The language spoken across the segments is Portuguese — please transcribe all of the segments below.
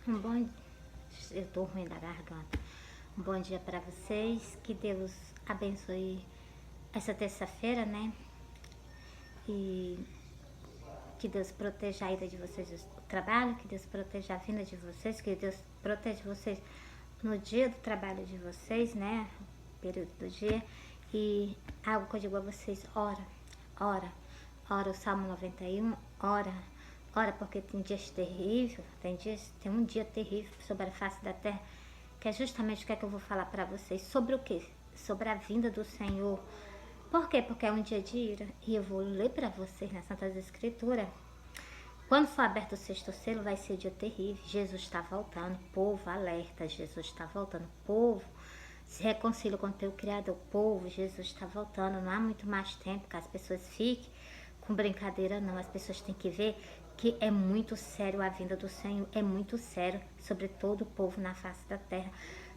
Um bom, eu tô ruim da garganta. Um bom dia para vocês. Que Deus abençoe essa terça-feira, né? E que Deus proteja a ida de vocês o trabalho, que Deus proteja a vinda de vocês, que Deus proteja vocês no dia do trabalho de vocês, né? Período do dia. E algo que eu digo a vocês, ora, ora o Salmo 91, ora porque tem dias terríveis, tem um dia terrível sobre a face da terra, que é justamente o que é que eu vou falar para vocês, sobre o quê? Sobre a vinda do Senhor. Por quê? Porque é um dia de ira, e eu vou ler para vocês nas Santas Escrituras. Quando for aberto o sexto selo, vai ser dia terrível. Jesus está voltando, povo, alerta, Jesus está voltando, povo, se reconcilia com o teu Criador, povo, Jesus está voltando, não há muito mais tempo que as pessoas fiquem com brincadeira, não. As pessoas têm que ver que é muito sério a vinda do Senhor, é muito sério sobre todo o povo na face da terra,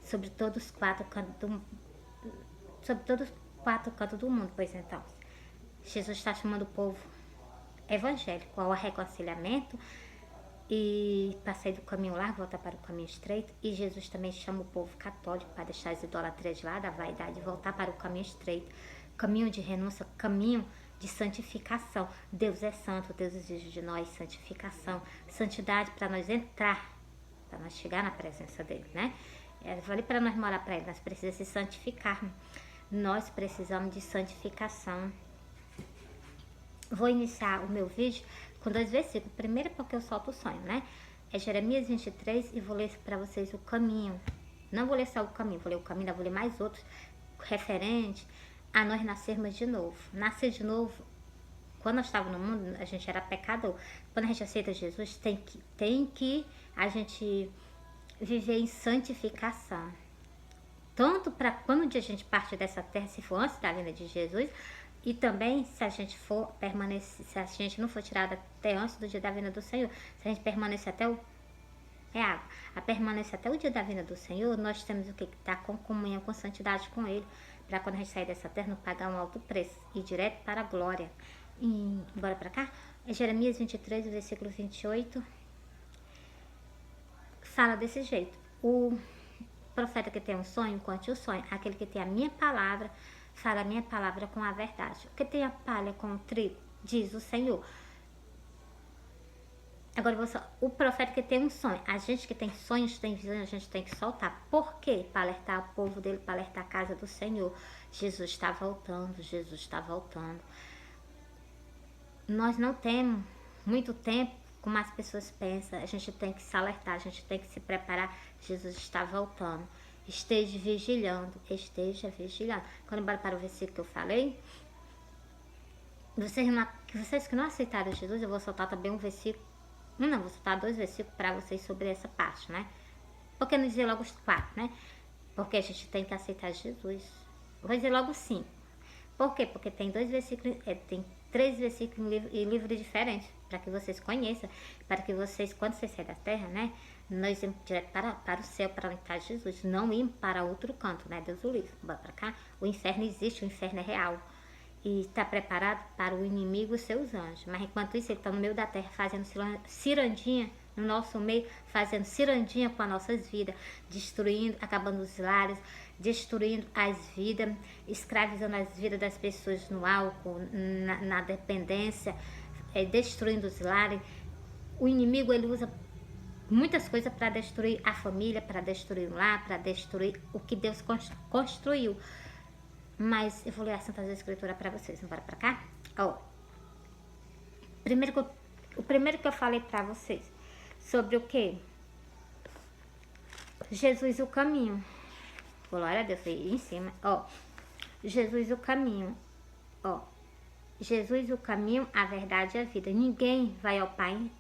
sobre todos os quatro cantos do, sobre todos os quatro cantos do mundo. Pois então, Jesus está chamando o povo evangélico ao reconciliamento e para sair do caminho largo, voltar para o caminho estreito. E Jesus também chama o povo católico para deixar as idolatrias de lado, a vaidade, e voltar para o caminho estreito, caminho de renúncia, caminho de santificação. Deus é santo, Deus exige de nós santificação, santidade para nós entrar, para nós chegar na presença dele, né? Eu falei para nós morar para ele, nós precisamos se santificar, nós precisamos de santificação. Vou iniciar o meu vídeo com 2 versículos. Primeiro porque eu solto o sonho, né? É Jeremias 23 e vou ler para vocês o caminho. Não vou ler só o caminho, vou ler o caminho, vou ler mais outros referente a nós nascermos de novo. Nascer de novo, quando nós estávamos no mundo, a gente era pecador. Quando a gente aceita Jesus, tem que a gente viver em santificação. Tanto para quando um dia a gente parte dessa terra, se for antes da vinda de Jesus, e também se a gente for permanecer, se a gente não for tirada até antes do dia da vinda do Senhor, se a gente permanecer até o a permanecer até o dia da vinda do Senhor, nós temos o que estar com comunhão, com santidade com Ele, para quando a gente sair dessa terra não pagar um alto preço, e direto para a glória. E bora para cá? É Jeremias 23, versículo 28, fala desse jeito: o profeta que tem um sonho, conte o sonho. Aquele que tem a minha palavra, fala a minha palavra com a verdade. O que tem a palha com o trigo, diz o Senhor. Agora, o profeta que tem um sonho. A gente que tem sonhos, tem visões, a gente tem que soltar. Por quê? Para alertar o povo dele, para alertar a casa do Senhor. Jesus está voltando, Jesus está voltando. Nós não temos muito tempo como as pessoas pensam. A gente tem que se alertar, a gente tem que se preparar. Jesus está voltando. Esteja vigilando, esteja vigilando. Quando eu para o versículo que eu falei, vocês que não aceitaram Jesus, eu vou soltar também um versículo. Não, vou soltar 2 versículos para vocês sobre essa parte, né? Por que não dizer logo os 4, né? Porque a gente tem que aceitar Jesus. Vou dizer logo 5. Por quê? Porque tem 2 versículos, tem 3 versículos em livros diferentes, para que vocês conheçam, para que vocês, quando vocês saírem da terra, né? Nós irmos direto para o céu, para onde está Jesus, não irmos para outro canto, né? Deus o livre, bora para cá. O inferno existe, o inferno é real. E está preparado para o inimigo e os seus anjos. Mas enquanto isso, ele está no meio da terra, fazendo cirandinha no nosso meio, fazendo cirandinha com as nossas vidas, destruindo, acabando os lares, destruindo as vidas, escravizando as vidas das pessoas no álcool, na dependência, destruindo os lares. O inimigo, ele usa muitas coisas para destruir a família, para destruir o lar, para destruir o que Deus construiu. Mas eu vou ler as Santas Escrituras para vocês. Bora para cá? Ó, o primeiro que eu falei para vocês sobre o que? Jesus o caminho. Glória a Deus, aí em cima. Ó, Jesus o caminho. Ó, Jesus o caminho, a verdade e a vida. Ninguém vai ao Pai.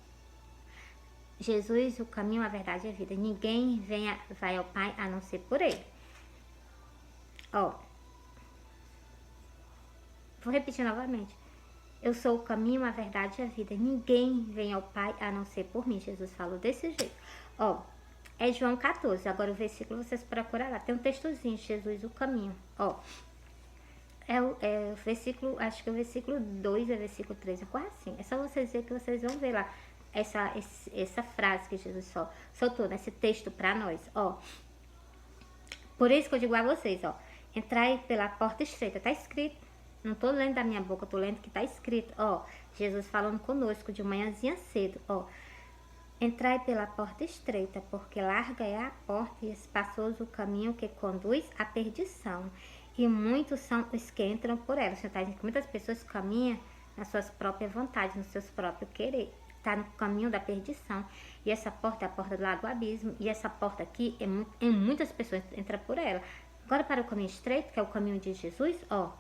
Jesus o caminho, a verdade e a vida. Ninguém vai ao Pai a não ser por Ele. Ó, vou repetir novamente. Eu sou o caminho, a verdade e a vida. Ninguém vem ao Pai a não ser por mim. Jesus falou desse jeito. Ó, é João 14. Agora o versículo vocês procuram lá. Tem um textozinho, Jesus o caminho. Ó, é o versículo, acho que é o versículo 2, é o versículo 3, é quase assim. É só vocês verem que vocês vão ver lá. essa frase que Jesus soltou nesse texto para nós, ó. Por isso que eu digo a vocês, ó, entrai pela porta estreita, tá escrito. Não tô lendo da minha boca, tô lendo que tá escrito, ó. Jesus falando conosco de manhãzinha cedo, ó. Entrai pela porta estreita, porque larga é a porta e espaçoso o caminho que conduz à perdição. E muitos são os que entram por ela. Você tá dizendo que muitas pessoas caminham nas suas próprias vontades, nos seus próprios querer. Tá no caminho da perdição. E essa porta é a porta do lado do abismo. E essa porta aqui, muitas pessoas entram por ela. Agora para o caminho estreito, que é o caminho de Jesus, ó.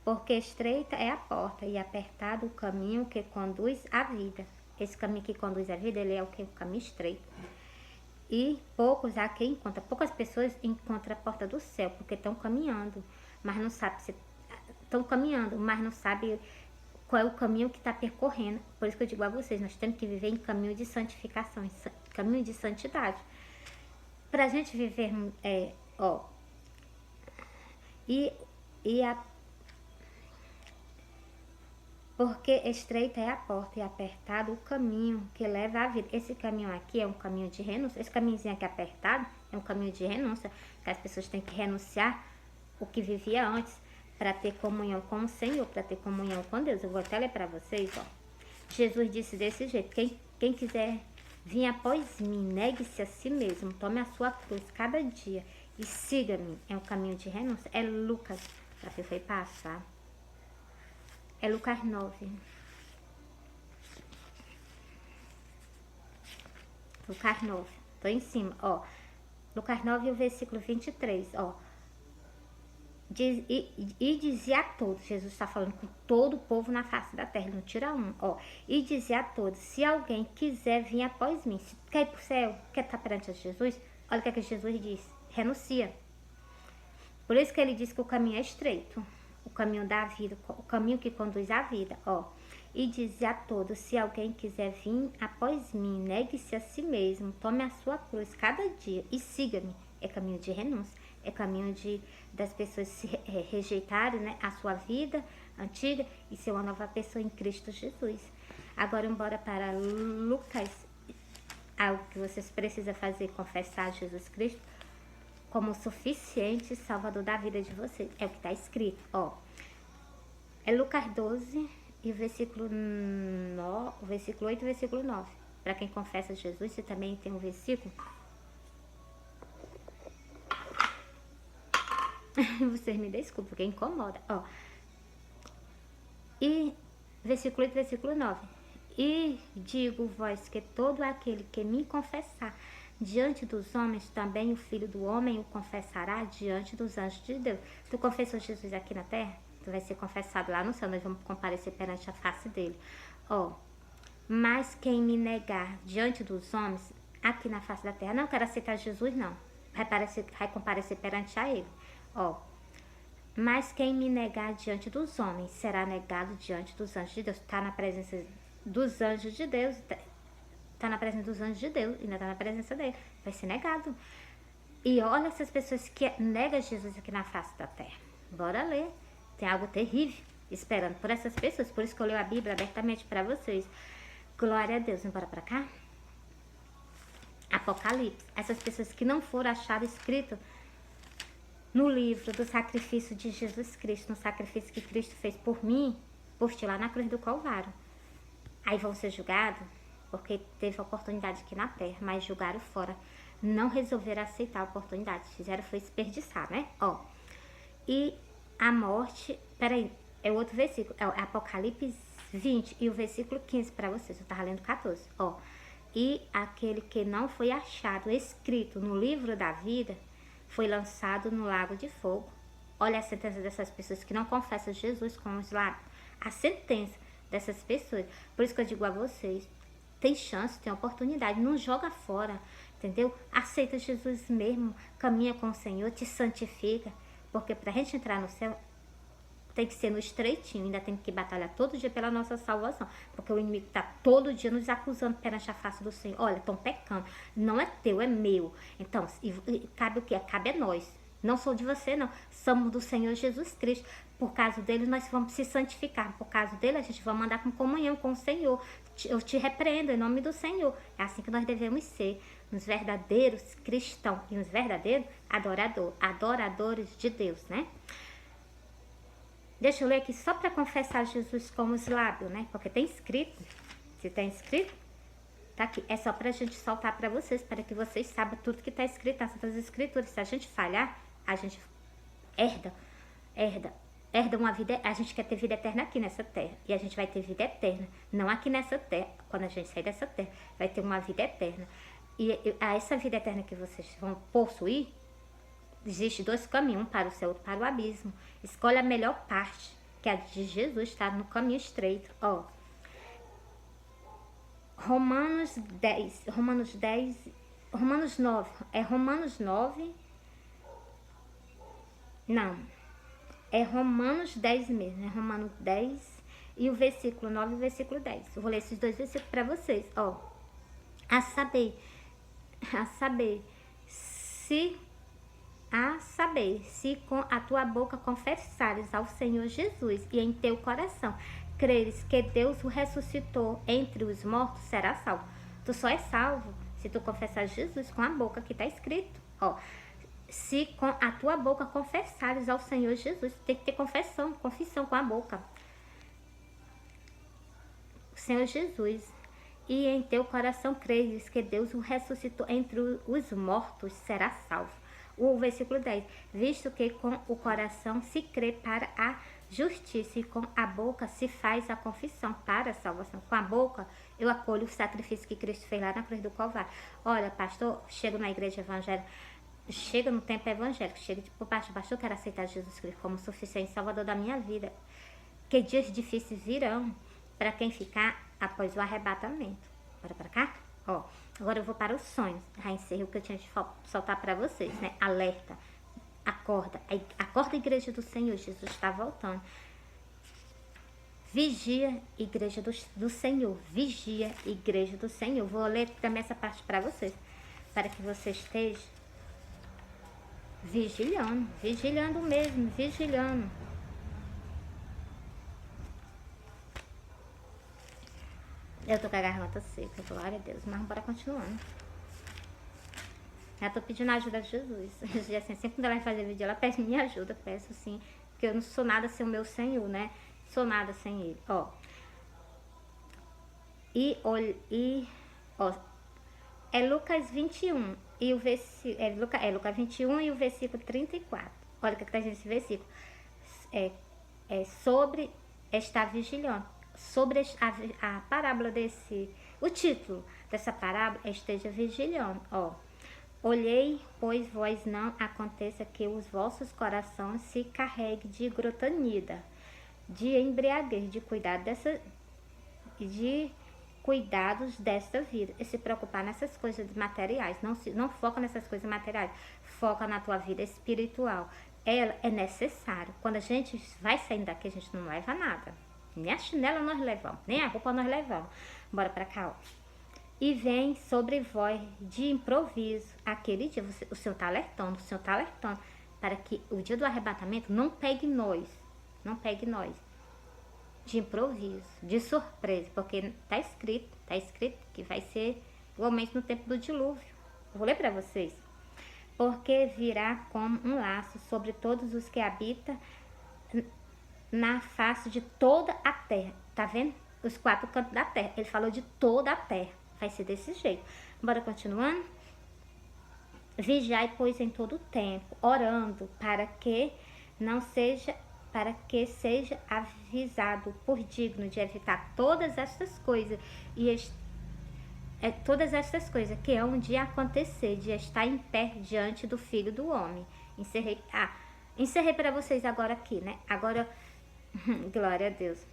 Porque estreita é a porta e apertado o caminho que conduz à vida. Esse caminho que conduz à vida, ele é o que? O caminho estreito. E poucos há quem encontra. Poucas pessoas encontram a porta do céu, porque estão caminhando, mas não sabem se estão caminhando, mas não sabem qual é o caminho que está percorrendo. Por isso que eu digo a vocês, nós temos que viver em caminho de santificação, caminho de santidade. Para a gente viver, ó, porque estreita é a porta e apertado o caminho que leva à vida. Esse caminho aqui é um caminho de renúncia. Esse caminhozinho aqui apertado é um caminho de renúncia, que as pessoas têm que renunciar o que vivia antes para ter comunhão com o Senhor, para ter comunhão com Deus. Eu vou até ler para vocês, ó. Jesus disse desse jeito: quem quiser vir após mim, negue-se a si mesmo, tome a sua cruz cada dia e siga-me. É um caminho de renúncia. É Lucas, já foi passar. É Lucas 9. Lucas 9. Tô em cima, ó. Lucas 9, o versículo 23, ó. E dizia a todos, Jesus está falando com todo o povo na face da terra, não tira um, ó. E dizia a todos: se alguém quiser vir após mim, se quer ir pro céu, quer estar perante Jesus, olha o que é que Jesus diz: renuncia. Por isso que ele diz que o caminho é estreito. O caminho da vida, o caminho que conduz à vida, ó. E dizia a todos: se alguém quiser vir após mim, negue-se a si mesmo, tome a sua cruz cada dia e siga-me. É caminho de renúncia, é caminho das pessoas se rejeitarem, né, a sua vida antiga e ser uma nova pessoa em Cristo Jesus. Agora, embora para Lucas, algo que vocês precisam fazer, confessar Jesus Cristo como o suficiente salvador da vida de vocês. É o que está escrito, ó. É Lucas 12 e o versículo 8 e o versículo 9. Para quem confessa Jesus, você também tem um versículo. Vocês me desculpem, porque incomoda, ó. E versículo 8 e versículo 9. E digo-vos que todo aquele que me confessar diante dos homens, também o Filho do Homem o confessará diante dos anjos de Deus. Tu confessou Jesus aqui na terra? Tu vai ser confessado lá no céu, nós vamos comparecer perante a face dele. Ó, mas quem me negar diante dos homens, aqui na face da terra, não quero aceitar Jesus, não. Vai comparecer perante a ele. Ó, mas quem me negar diante dos homens, será negado diante dos anjos de Deus. Está na presença dos anjos de Deus, está na presença dos anjos de Deus, ainda está na presença dele, vai ser negado. E olha essas pessoas que negam Jesus aqui na face da terra. Bora ler, tem algo terrível esperando por essas pessoas, por isso que eu leio a Bíblia abertamente para vocês. Glória a Deus. Bora para cá? Apocalipse. Essas pessoas que não foram achadas escrito no livro do sacrifício de Jesus Cristo, no sacrifício que Cristo fez por mim, por ti lá na cruz do Calvário. Aí vão ser julgados porque teve a oportunidade aqui na terra, mas julgaram fora. Não resolveram aceitar a oportunidade. Fizeram foi desperdiçar, né? Ó. E a morte... Peraí, é outro versículo. É Apocalipse 20 e o versículo 15 para vocês. Eu tava lendo 14. Ó. E aquele que não foi achado escrito no livro da vida foi lançado no lago de fogo. Olha a sentença dessas pessoas que não confessam Jesus com os lábios. A sentença dessas pessoas. Por isso que eu digo a vocês, tem chance, tem oportunidade, não joga fora, entendeu? Aceita Jesus mesmo, caminha com o Senhor, te santifica, porque pra gente entrar no céu, tem que ser no estreitinho, ainda tem que batalhar todo dia pela nossa salvação, porque o inimigo tá todo dia nos acusando perante a face do Senhor. Olha, estão pecando, não é teu, é meu. Então, cabe o quê? Cabe a nós Não sou de você, não. Somos do Senhor Jesus Cristo. Por causa dele, nós vamos se santificar. Por causa dele, a gente vai andar com comunhão com o Senhor. Eu te repreendo em nome do Senhor. É assim que nós devemos ser. Uns verdadeiros cristãos e uns verdadeiros adoradores de Deus, né? Deixa eu ler aqui só para confessar Jesus com os lábios, né? Porque tem escrito. Se tem escrito, tá aqui. É só pra gente soltar para vocês, para que vocês saibam tudo que tá escrito nas Santas Escrituras. Se a gente falhar, a gente herda uma vida. A gente quer ter vida eterna aqui nessa terra. E a gente vai ter vida eterna. Não aqui nessa terra. Quando a gente sair dessa terra, vai ter uma vida eterna. E essa vida eterna que vocês vão possuir, existe dois caminhos, um para o céu, outro para o abismo. Escolha a melhor parte, que a de Jesus está no caminho estreito. Ó, Romanos 9. Não, é Romanos 10 mesmo, é Romanos 10 e o versículo 9 e o versículo 10. Eu vou ler esses dois versículos para vocês, ó. A saber, se com a tua boca confessares ao Senhor Jesus e em teu coração creres que Deus o ressuscitou entre os mortos, será salvo. Tu só é salvo se tu confessar Jesus com a boca, que está escrito, ó. Se com a tua boca confessares ao Senhor Jesus, tem que ter confissão com a boca. O Senhor Jesus, e em teu coração creres que Deus o ressuscitou entre os mortos, será salvo. O versículo 10, visto que com o coração se crê para a justiça e com a boca se faz a confissão para a salvação. Com a boca eu acolho o sacrifício que Cristo fez lá na cruz do Calvário. Olha, pastor, chego na igreja evangélica, chega no tempo evangélico, chega tipo, pastor, eu quero aceitar Jesus Cristo como suficiente salvador da minha vida. Que dias difíceis virão para quem ficar após o arrebatamento. Bora para cá? Ó, agora eu vou para os sonhos. Já encerrei o que eu tinha de soltar para vocês, né? Alerta. Acorda. Acorda, igreja do Senhor. Jesus está voltando. Vigia, igreja do Senhor. Vigia, igreja do Senhor. Vou ler também essa parte para vocês. Para que vocês estejam vigilando. Vigilando mesmo. Vigilando. Eu tô com a garganta seca, glória a Deus, mas bora continuando. Eu tô pedindo a ajuda de Jesus. E assim, sempre quando ela vai fazer vídeo, ela pede minha ajuda, peço assim, porque eu não sou nada sem o meu Senhor, né? Sou nada sem Ele, ó. Ó, é Lucas 21, e o versículo, Lucas 21 e o versículo 34. Olha o que tá nesse versículo. É sobre estar vigilando. Sobre a parábola o título dessa parábola é Esteja Vigilando, ó. Olhei, pois vós não aconteça que os vossos corações se carreguem de grotanida, de embriaguez, de cuidados desta vida, e se preocupar nessas coisas materiais, não foca nessas coisas materiais, foca na tua vida espiritual. Ela é necessário. Quando a gente vai saindo daqui, a gente não leva nada. Nem a chinela nós levamos, nem a roupa nós levamos. Bora pra cá, ó. E vem sobre vós de improviso aquele dia. O Senhor tá alertando, para que o dia do arrebatamento não pegue nós. Não pegue nós. De improviso, de surpresa. Porque tá escrito que vai ser igualmente no tempo do dilúvio. Eu vou ler pra vocês. Porque virá como um laço sobre todos os que habitam na face de toda a terra. Tá vendo? Os 4 cantos da terra. Ele falou de toda a terra. Vai ser desse jeito. Bora continuando? Vigiai, pois, em todo o tempo, orando para que seja avisado por digno de evitar todas estas coisas que hão de acontecer, de estar em pé diante do Filho do Homem. Encerrei para vocês agora aqui, né? Agora glória a Deus.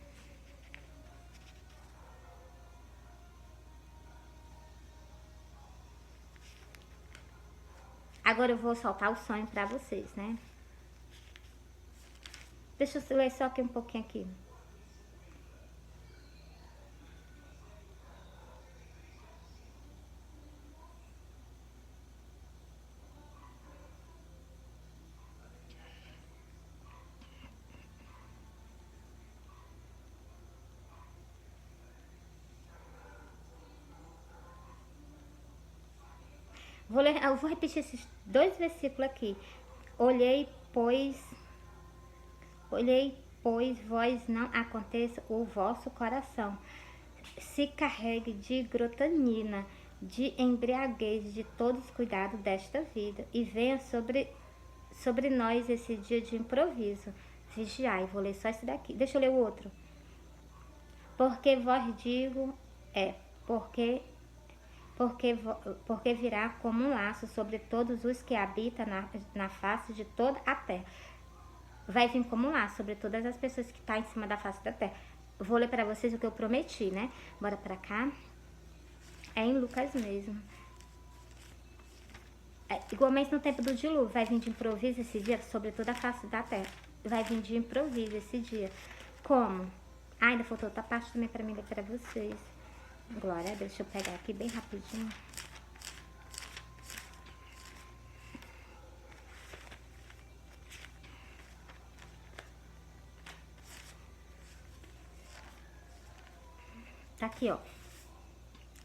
Agora eu vou soltar o sonho para vocês, né? Deixa eu ler só aqui um pouquinho aqui. Eu vou repetir esses 2 versículos aqui. Olhei, pois vós não aconteça o vosso coração. Se carregue de grotanina, de embriaguez, de todos os cuidados desta vida. E venha sobre nós esse dia de improviso. Vigiai, vou ler só esse daqui. Deixa eu ler o outro. Porque vós digo, porque virá como um laço sobre todos os que habitam na face de toda a terra. Vai vir como um laço sobre todas as pessoas que estão em cima da face da terra. Vou ler para vocês o que eu prometi, né? Bora pra cá. É em Lucas mesmo. Igualmente no tempo do dilúvio, vai vir de improviso esse dia sobre toda a face da terra. Vai vir de improviso esse dia. Como? Ainda faltou outra parte também para mim ler para vocês. Glória a Deus, deixa eu pegar aqui bem rapidinho. Tá aqui, ó.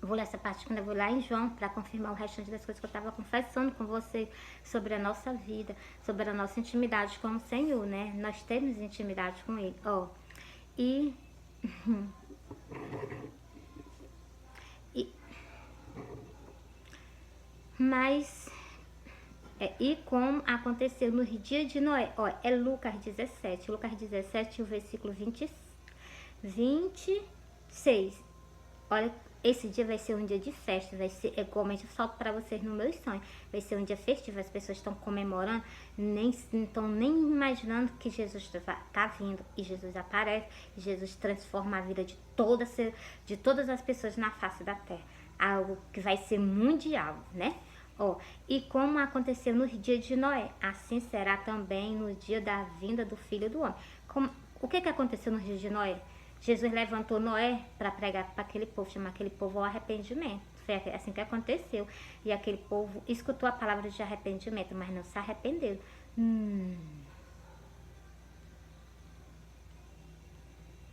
Vou ler essa parte quando eu vou lá em João, para confirmar o restante das coisas que eu estava confessando com você sobre a nossa vida, sobre a nossa intimidade com o Senhor, né? Nós temos intimidade com Ele, ó. E como aconteceu no dia de Noé, ó, é Lucas 17, o versículo 26. Olha, esse dia vai ser um dia de festa, vai ser, igualmente eu solto para vocês no meu sonho, vai ser um dia festivo, as pessoas estão comemorando, não estão nem imaginando que Jesus está vindo, e Jesus aparece, e Jesus transforma a vida de todas as pessoas na face da terra, algo que vai ser mundial, né? Ó, e como aconteceu no dia de Noé, assim será também no dia da vinda do Filho do Homem. O que aconteceu no dia de Noé? Jesus levantou Noé para pregar para aquele povo, chamar aquele povo ao arrependimento. Foi assim que aconteceu. E aquele povo escutou a palavra de arrependimento, mas não se arrependeu.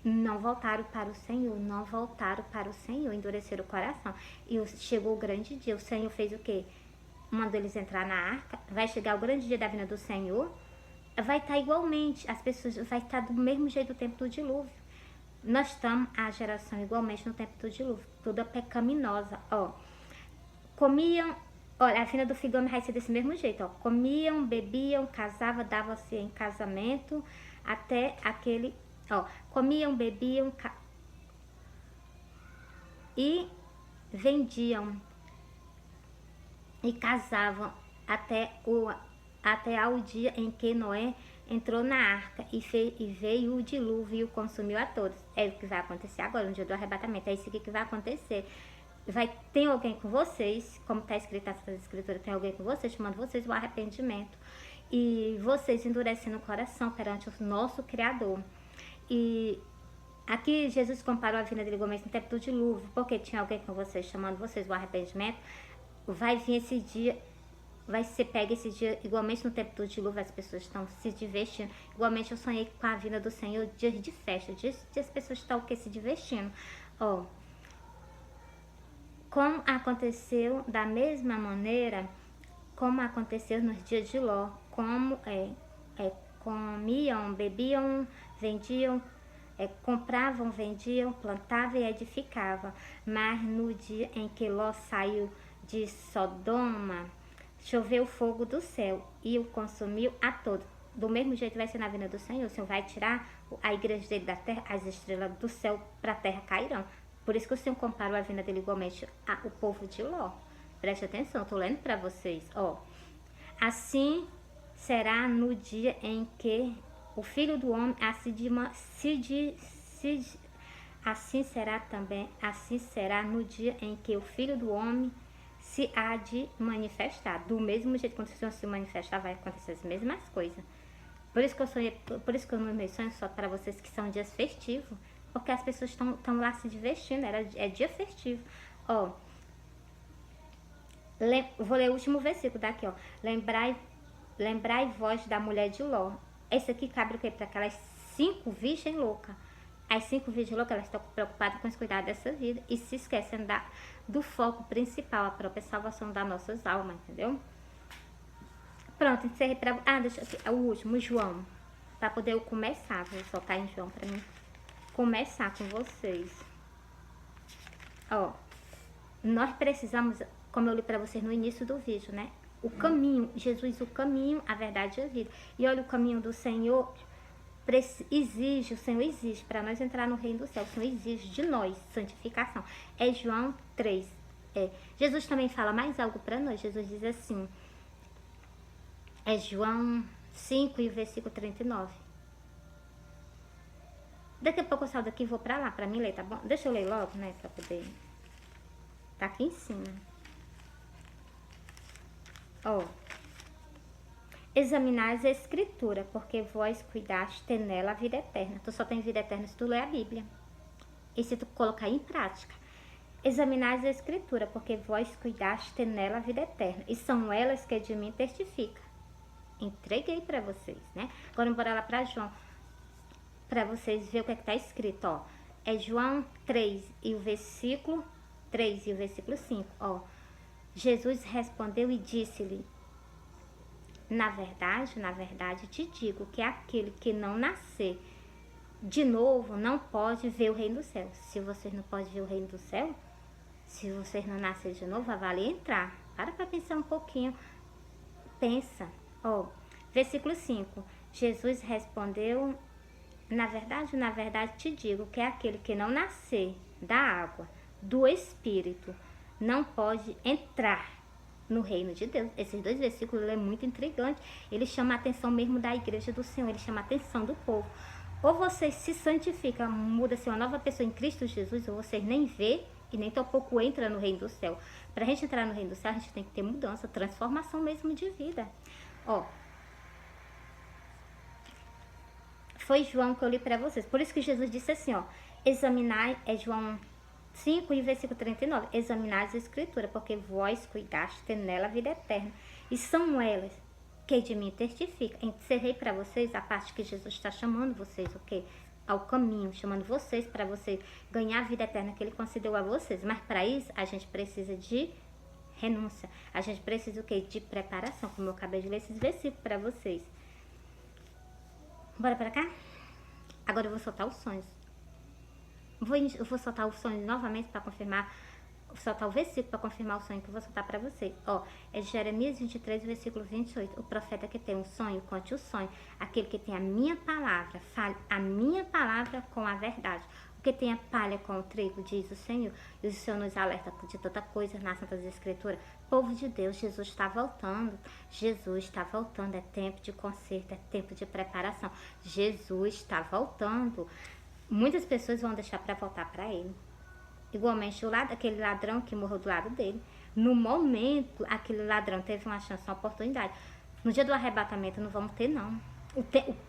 Não voltaram para o Senhor, endureceram o coração. E chegou o grande dia, o Senhor fez o quê? Mandou eles entrar na arca, vai chegar o grande dia da vinda do Senhor, vai estar igualmente, as pessoas, vai estar do mesmo jeito do tempo do dilúvio. Nós estamos, a geração, igualmente no tempo do dilúvio, toda pecaminosa, ó. Comiam, olha, a vinda do Filho do Homem vai ser desse mesmo jeito, ó. Comiam, bebiam, casavam, davam-se em casamento, até aquele, ó. Comiam, bebiam e vendiam e casavam até ao dia em que Noé entrou na arca e veio o dilúvio e o consumiu a todos. É o que vai acontecer agora, no dia do arrebatamento. É isso aqui que vai acontecer. Tem alguém com vocês, como está escrito nas escrituras, tem alguém com vocês, chamando vocês o arrependimento. E vocês endurecendo o coração perante o nosso Criador. E aqui Jesus comparou a vinda dele igualmente no tempo do dilúvio, porque tinha alguém com vocês, chamando vocês o arrependimento. Vai vir esse dia, pega esse dia, igualmente no tempo do dilúvio, as pessoas estão se divertindo. Igualmente eu sonhei com a vinda do Senhor, dias de festa, dias as pessoas estão se divertindo. Ó, como aconteceu da mesma maneira, como aconteceu nos dias de Ló, como comiam, bebiam, vendiam, compravam, vendiam, plantavam e edificavam. Mas no dia em que Ló saiu de Sodoma, choveu fogo do céu e o consumiu a todos. Do mesmo jeito vai ser na vinda do Senhor. O Senhor vai tirar a igreja dele da terra, as estrelas do céu para a terra cairão. Por isso que o Senhor comparou a vinda dele igualmente ao povo de Ló. Preste atenção, estou lendo para vocês. Ó, assim será no dia em que o Filho do Homem assim será no dia em que o Filho do Homem se há de manifestar. Do mesmo jeito que quando o Senhor se manifestar, vai acontecer as mesmas coisas. Por isso que eu nos meus sonhos só para vocês que são dias festivos, porque as pessoas estão lá se divertindo, é dia festivo. Ó, vou ler o último versículo daqui, ó. Lembrai vós da mulher de Ló. Esse aqui cabe o quê? Para aquelas 5 virgens loucas. As 5 virgens loucas, elas estão preocupadas com os cuidados dessa vida e se esquecem do foco principal, a própria salvação das nossas almas, entendeu? Pronto, encerrei pra... deixa aqui, o último, João. Pra poder eu começar, vou soltar em João pra mim começar com vocês. Ó, nós precisamos, como eu li pra vocês no início do vídeo, né? O caminho, Jesus, o caminho, a verdade e a vida. E olha, o caminho do Senhor exige, o Senhor exige, para nós entrar no reino do céu, o Senhor exige de nós santificação. É João 3. Jesus também fala mais algo para nós. Jesus diz assim, é João 5 e o versículo 39. Daqui a pouco eu saio daqui e vou para lá, para mim ler, tá bom? Deixa eu ler logo, né, para poder... Tá aqui em cima. Ó, examinais a escritura, porque vós cuidaste nela a vida eterna. Tu só tem vida eterna se tu ler a Bíblia. E se tu colocar em prática. Examinais a escritura, porque vós cuidaste nela a vida eterna. E são elas que de mim testificam. Entreguei para vocês, né? Agora bora lá para João. Para vocês verem o que é que tá escrito, ó. É João 3 e o versículo 3 e o versículo 5, ó. Jesus respondeu e disse-lhe, na verdade te digo que aquele que não nascer de novo não pode ver o reino do céu. Se vocês não podem ver o reino do céu, se vocês não nascerem de novo, vale entrar. Para pensar um pouquinho. Pensa. Ó, versículo 5. Jesus respondeu, na verdade te digo que aquele que não nascer da água, do Espírito, não pode entrar no reino de Deus. Esses 2 versículos é muito intrigante. Ele chama a atenção mesmo da igreja do Senhor. Ele chama a atenção do povo. Ou vocês se santificam, muda-se uma nova pessoa em Cristo Jesus, ou vocês nem vê e nem tão pouco entra no reino do céu. Para a gente entrar no reino do céu, a gente tem que ter mudança, transformação mesmo de vida. Ó, foi João que eu li para vocês. Por isso que Jesus disse assim, ó, examinar, é João 5 e versículo 39, examinai as escrituras, porque vós cuidaste nela a vida eterna, e são elas que de mim testificam. Encerrei para vocês a parte que Jesus está chamando vocês, o quê? Ao caminho, chamando vocês para você ganhar a vida eterna que ele concedeu a vocês. Mas para isso, a gente precisa de renúncia, a gente precisa o quê? De preparação, como eu acabei de ler esses versículos para vocês. Bora para cá? Agora eu vou soltar os sonhos. Eu vou soltar o sonho novamente para confirmar, soltar o versículo para confirmar o sonho que eu vou soltar para vocês. Ó, é Jeremias 23, versículo 28. O profeta que tem um sonho, conte o sonho. Aquele que tem a minha palavra, fale a minha palavra com a verdade. O que tem a palha com o trigo, diz o Senhor. E o Senhor nos alerta de toda coisa nas Santas Escrituras. Povo de Deus, Jesus está voltando. Jesus está voltando. É tempo de conserto, é tempo de preparação. Jesus está voltando. Muitas pessoas vão deixar para voltar para ele. Igualmente, aquele ladrão que morreu do lado dele. No momento, aquele ladrão teve uma chance, uma oportunidade. No dia do arrebatamento, não vamos ter, não.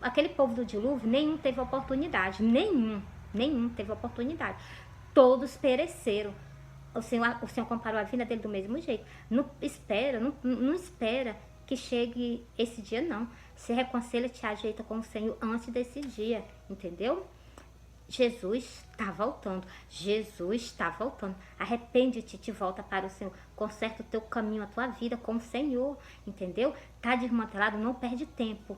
Aquele povo do dilúvio, nenhum teve oportunidade. Nenhum teve oportunidade. Todos pereceram. O Senhor comparou a vida dele do mesmo jeito. Não espera que chegue esse dia, não. Se reconcilia, te ajeita com o Senhor antes desse dia, entendeu? Jesus está voltando. Jesus está voltando. Arrepende-te, te volta para o Senhor. Conserta o teu caminho, a tua vida com o Senhor. Entendeu? Tá desmantelado, não perde tempo.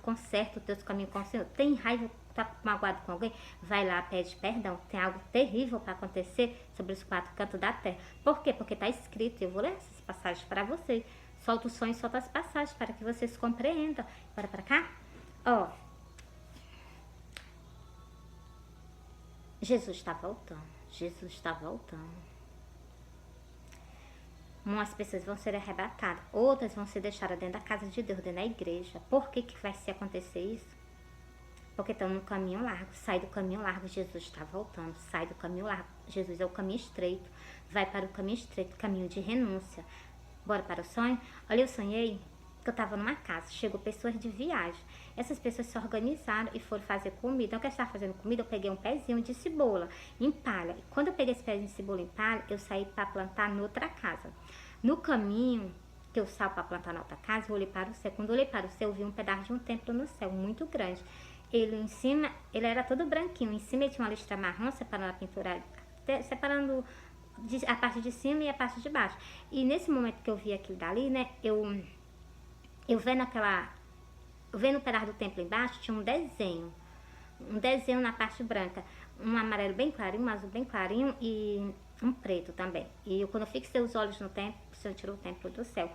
Conserta o teu caminho com o Senhor. Tem raiva, tá magoado com alguém? Vai lá, pede perdão. Tem algo terrível para acontecer sobre os 4 cantos da terra. Por quê? Porque está escrito. Eu vou ler essas passagens para vocês. Solta o sonho e solta as passagens para que vocês compreendam. Bora para cá? Ó. Jesus está voltando. Jesus está voltando. Umas pessoas vão ser arrebatadas. Outras vão ser deixadas dentro da casa de Deus, dentro da igreja. Por que vai se acontecer isso? Porque estão no caminho largo. Sai do caminho largo. Jesus está voltando. Sai do caminho largo. Jesus é o caminho estreito. Vai para o caminho estreito. Caminho de renúncia. Bora para o sonho? Olha, eu sonhei que eu estava numa casa. Chegou pessoas de viagem. Essas pessoas se organizaram e foram fazer comida. Então, que eu estava fazendo comida, eu peguei um pezinho de cebola em palha. E quando eu peguei esse pezinho de cebola em palha, eu saí para plantar noutra casa. No caminho que eu saio para plantar na outra casa, eu olhei para o céu. Quando eu olhei para o céu, eu vi um pedaço de um templo no céu, muito grande. Ele em cima, ele era todo branquinho. Em cima ele tinha uma listra marrom separando a pintura, separando a parte de cima e a parte de baixo. E nesse momento que eu vi aquilo dali, né, eu vendo o pedaço do templo embaixo, tinha um desenho na parte branca, um amarelo bem clarinho, um azul bem clarinho e um preto também. E quando eu fixei os olhos no templo, o Senhor tirou o templo do céu.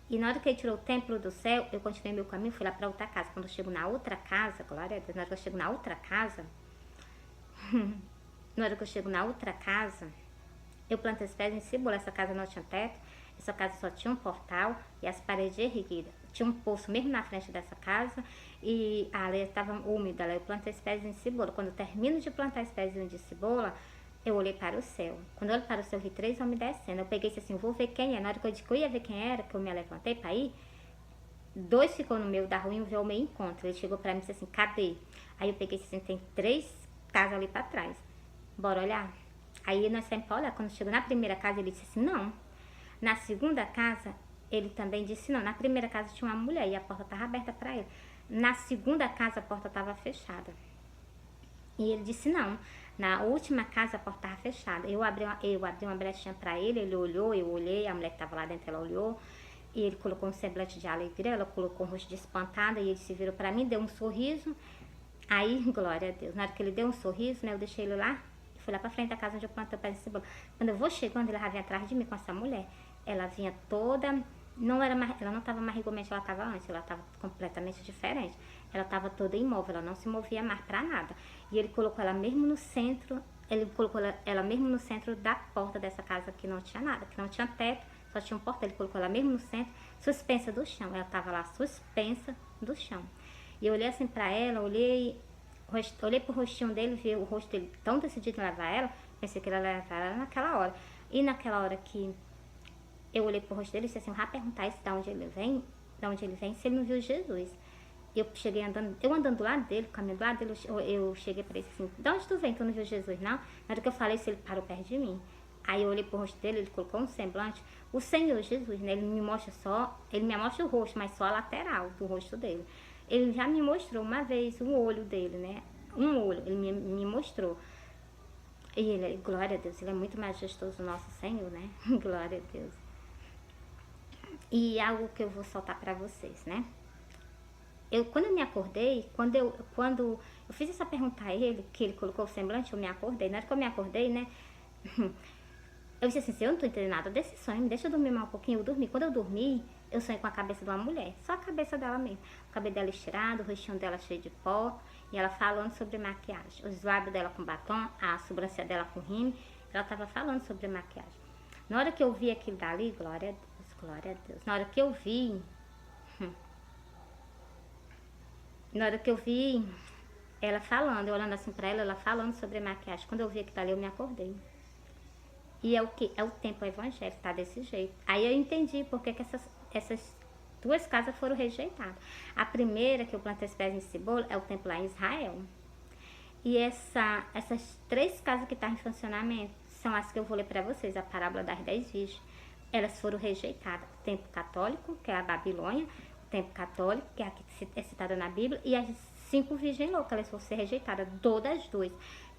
E na hora que ele tirou o templo do céu, eu continuei meu caminho, fui lá para outra casa. Quando eu chego na outra casa, glória a Deus, na hora que eu chego na outra casa, na hora que eu chego na outra casa, eu plantei os pés em cebola. Essa casa não tinha teto, essa casa só tinha um portal e as paredes erguidas. Tinha um poço mesmo na frente dessa casa e a areia estava úmida. Eu plantei os pés em cebola. Quando eu termino de plantar os pés de cebola, eu olhei para o céu. Quando eu olhei para o céu, eu vi 3 homens descendo. Eu peguei e disse assim, vou ver quem é. Na hora que eu disse que eu ia ver quem era, que eu me levantei para ir, 2 ficou no meio da rua e um veio ao meu encontro. Ele chegou para mim e disse assim, cadê? Aí eu peguei e disse assim, tem 3 casas ali para trás. Bora olhar? Aí nós saímos para olhar. Quando chegou na primeira casa, ele disse assim, não. Na segunda casa, ele também disse não. Na primeira casa tinha uma mulher e a porta estava aberta para ele. Na segunda casa, a porta estava fechada. E ele disse não. Na última casa, a porta estava fechada. Eu abri uma brechinha para ele, ele olhou, eu olhei, a mulher que estava lá dentro, ela olhou. E ele colocou um semblante de alegria, ela colocou um rosto de espantada e ele se virou para mim, deu um sorriso. Aí, glória a Deus, na hora que ele deu um sorriso, né, eu deixei ele lá e fui lá para frente da casa onde eu plantei o pé de cebola. Quando eu vou chegando, ele já vinha atrás de mim com essa mulher. Ela vinha toda, ela não estava mais igualmente ela estava antes, ela estava completamente diferente. Ela estava toda imóvel, ela não se movia mais para nada. E ele colocou ela mesmo no centro, ela mesmo no centro da porta dessa casa que não tinha nada, que não tinha teto, só tinha um portão. Ele colocou ela mesmo no centro, suspensa do chão. Ela estava lá suspensa do chão. E eu olhei assim para ela, olhei pro rostinho dele, vi o rosto dele tão decidido em levar ela, pensei que ele ia levar ela naquela hora. E naquela hora que eu olhei pro rosto dele e disse assim, eu vou perguntar isso de onde ele vem, se ele não viu Jesus. Eu cheguei andando, andando do lado dele, caminhando do lado dele, eu cheguei para ele assim, de onde tu vem? Tu não viu Jesus, não? Na hora que eu falei isso, ele parou perto de mim. Aí eu olhei pro rosto dele, ele colocou um semblante, o Senhor Jesus, né? Ele me mostra o rosto, mas só a lateral do rosto dele. Ele já me mostrou uma vez o olho dele, né? Um olho, ele me mostrou. E ele, glória a Deus, ele é muito majestoso, nosso Senhor, né? Glória a Deus. E algo que eu vou soltar para vocês, né? Quando eu me acordei, quando eu fiz essa pergunta a ele, que ele colocou o semblante, eu me acordei. Na hora que eu me acordei, né? Eu disse assim, eu não tô entendendo nada desse sonho, me deixa eu dormir mais um pouquinho. Eu dormi. Quando eu dormi, eu sonhei com a cabeça de uma mulher. Só a cabeça dela mesmo. O cabelo dela estirado, o rostinho dela cheio de pó. E ela falando sobre maquiagem. Os lábios dela com batom, a sobrancelha dela com rímel. Ela tava falando sobre maquiagem. Na hora que eu vi aquilo dali, glória a Deus, glória a Deus. Na hora que eu vi ela falando, eu olhando assim pra ela falando sobre maquiagem. Quando eu vi aquilo dali, eu me acordei. E é o que? É o tempo evangélico, tá desse jeito. Aí eu entendi porque que essas 2 casas foram rejeitadas. A primeira, que eu plantei os pés em cebola, é o templo lá em Israel. E essas 3 casas que estão em funcionamento são as que eu vou ler para vocês, a parábola das 10 virgens. Elas foram rejeitadas. O templo católico, que é a Babilônia, o templo católico, que é a que é citada na Bíblia, e as 5 virgens loucas, elas vão ser rejeitadas, todas as 2.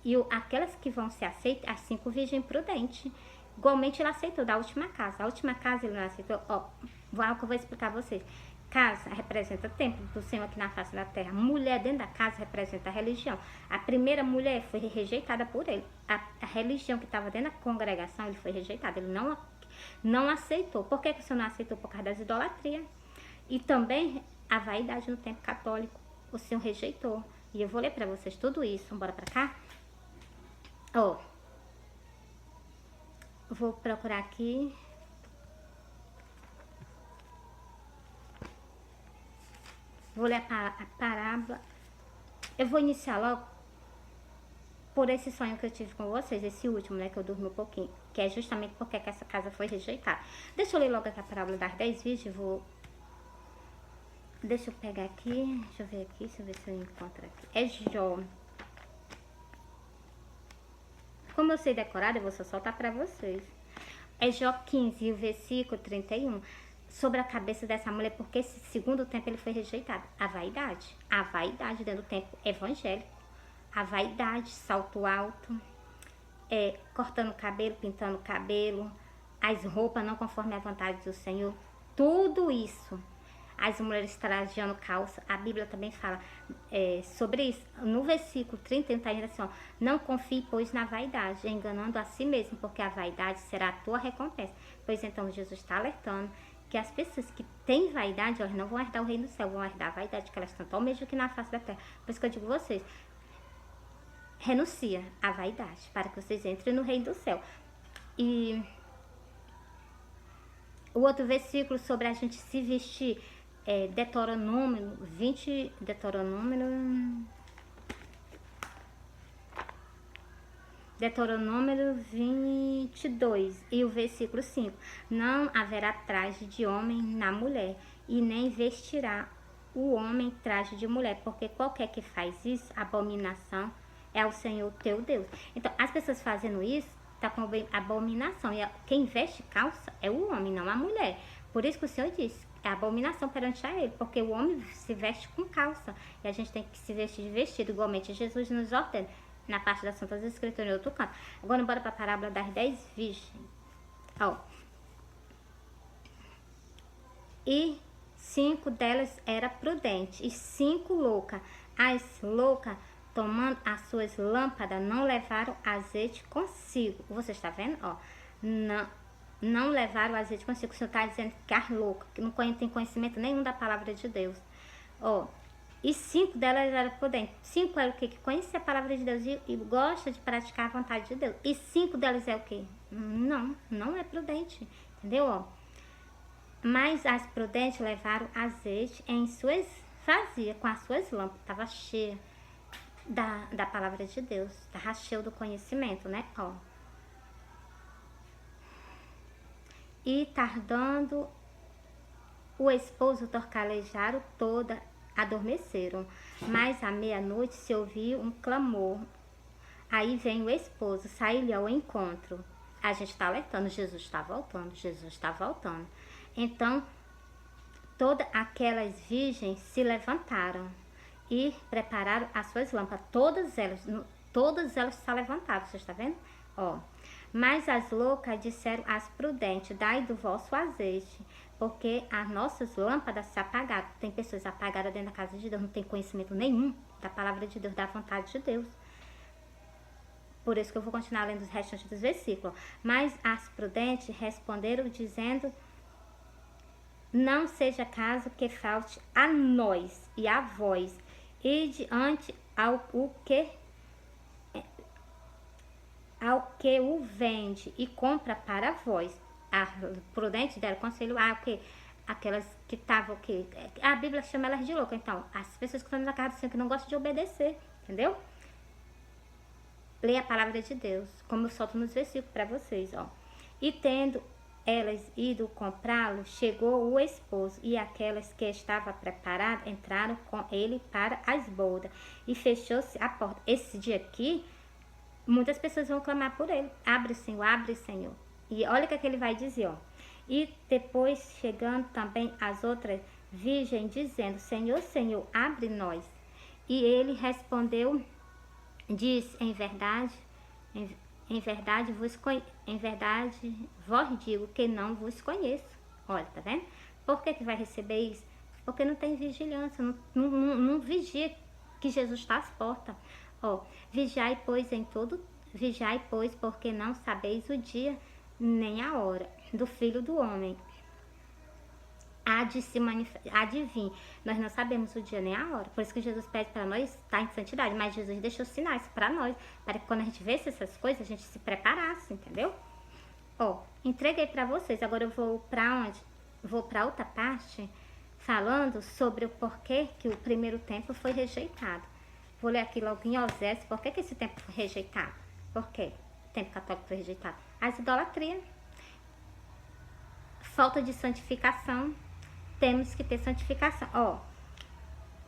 E aquelas que vão ser aceitas, as 5 virgens prudentes. Igualmente ele aceitou da última casa. A última casa ele não aceitou. Ó, algo que eu vou explicar a vocês. Casa representa o templo do Senhor aqui na face da terra. Mulher dentro da casa representa a religião. A primeira mulher foi rejeitada por ele. A religião que estava dentro da congregação, ele foi rejeitado. Ele não aceitou. Por que o Senhor não aceitou? Por causa das idolatrias. E também a vaidade no templo católico. O Senhor rejeitou. E eu vou ler para vocês tudo isso. Bora para cá? Ó. Vou procurar aqui. Vou ler a parábola. Eu vou iniciar logo por esse sonho que eu tive com vocês, esse último, né, que eu dormi um pouquinho, que é justamente porque que essa casa foi rejeitada. Deixa eu ler logo aqui a parábola das 10 virgens, deixa eu pegar aqui, deixa eu ver se eu encontro aqui. É Jó. Como eu sei decorar, eu vou só soltar pra vocês. É Jó 15, o versículo 31. sobre a cabeça dessa mulher, porque esse segundo tempo ele foi rejeitado. A vaidade dentro do tempo evangélico, a vaidade, salto alto, cortando o cabelo, pintando o cabelo, as roupas não conforme a vontade do Senhor, tudo isso. As mulheres trajando calça, a Bíblia também fala sobre isso. No versículo 30 está dizendo assim, ó, não confie, pois, na vaidade, enganando a si mesmo, porque a vaidade será a tua recompensa. Pois então, Jesus está alertando que as pessoas que têm vaidade, elas não vão herdar o reino do céu, vão herdar a vaidade, que elas estão tão mesmo que na face da terra. Por isso que eu digo a vocês, renuncia à vaidade, para que vocês entrem no reino do céu. E o outro versículo sobre a gente se vestir, Deuteronômio 22 e o versículo 5. Não haverá traje de homem na mulher, e nem vestirá o homem traje de mulher, porque qualquer que faz isso, abominação é ao Senhor teu Deus. Então, as pessoas fazendo isso, tá com abominação. E quem veste calça é o homem, não a mulher. Por isso que o Senhor disse, é abominação perante a ele, porque o homem se veste com calça, e a gente tem que se vestir de vestido, igualmente Jesus nos ordena, na parte das Santas Escrituras em outro canto. Agora, bora para a parábola das 10 virgens. Ó. E 5 delas eram prudentes, e 5 loucas. As loucas, tomando as suas lâmpadas, não levaram azeite consigo. Você está vendo? Ó, não levaram azeite consigo. O Senhor está dizendo que as loucas, que não tem conhecimento nenhum da palavra de Deus. Ó, e 5 delas eram prudentes. 5 eram o quê? Que conhecia a palavra de Deus e gosta de praticar a vontade de Deus. E 5 delas é o quê? Não é prudente. Entendeu? Ó, mas as prudentes levaram azeite em suas vazias, com as suas lâmpadas. Estava cheia da palavra de Deus. Estava cheio do conhecimento, né? Ó. E tardando o esposo torcalejaram toda, adormeceram. Mas à meia-noite se ouviu um clamor. Aí vem o esposo, saiu-lhe ao encontro. A gente está alertando, Jesus está voltando, Jesus está voltando. Então, todas aquelas virgens se levantaram e prepararam as suas lâmpadas. Todas elas se levantaram, você está vendo? Ó. Mas as loucas disseram às prudentes, dai do vosso azeite, porque as nossas lâmpadas se apagaram. Tem pessoas apagadas dentro da casa de Deus, não tem conhecimento nenhum da palavra de Deus, da vontade de Deus. Por isso que eu vou continuar lendo os restantes dos versículos. Mas as prudentes responderam dizendo, não seja caso que falte a nós e a vós, e diante ao que o vende e compra para vós. A prudente deram conselho aquelas que estavam, a Bíblia chama elas de louca. Então, as pessoas que estão na casa do Senhor, que não gostam de obedecer, entendeu? Leia a palavra de Deus, como eu solto nos versículos para vocês, ó. E tendo elas ido comprá-lo, chegou o esposo, e aquelas que estavam preparadas entraram com ele para as bodas, e fechou-se a porta. Esse dia aqui, muitas pessoas vão clamar por ele. Abre, Senhor. E olha o que ele vai dizer, ó. E depois chegando também as outras virgens, dizendo, Senhor, Senhor, abre nós. E ele respondeu, diz, em verdade vos digo que não vos conheço. Olha, tá vendo? Por que vai receber isso? Porque não tem vigilância, não vigia que Jesus está às portas. Ó, vigiai, pois, porque não sabeis o dia nem a hora do Filho do Homem. Há de vir. Nós não sabemos o dia nem a hora. Por isso que Jesus pede para nós estar em santidade. Mas Jesus deixou sinais para nós, para que quando a gente vesse essas coisas, a gente se preparasse, entendeu? Ó, entreguei para vocês. Agora eu vou para onde? Vou para outra parte, falando sobre o porquê que o primeiro templo foi rejeitado. Vou ler aqui logo em Oséias, por que esse templo foi rejeitado? Por quê? O templo católico foi rejeitado. As idolatrias, falta de santificação. Temos que ter santificação. Ó,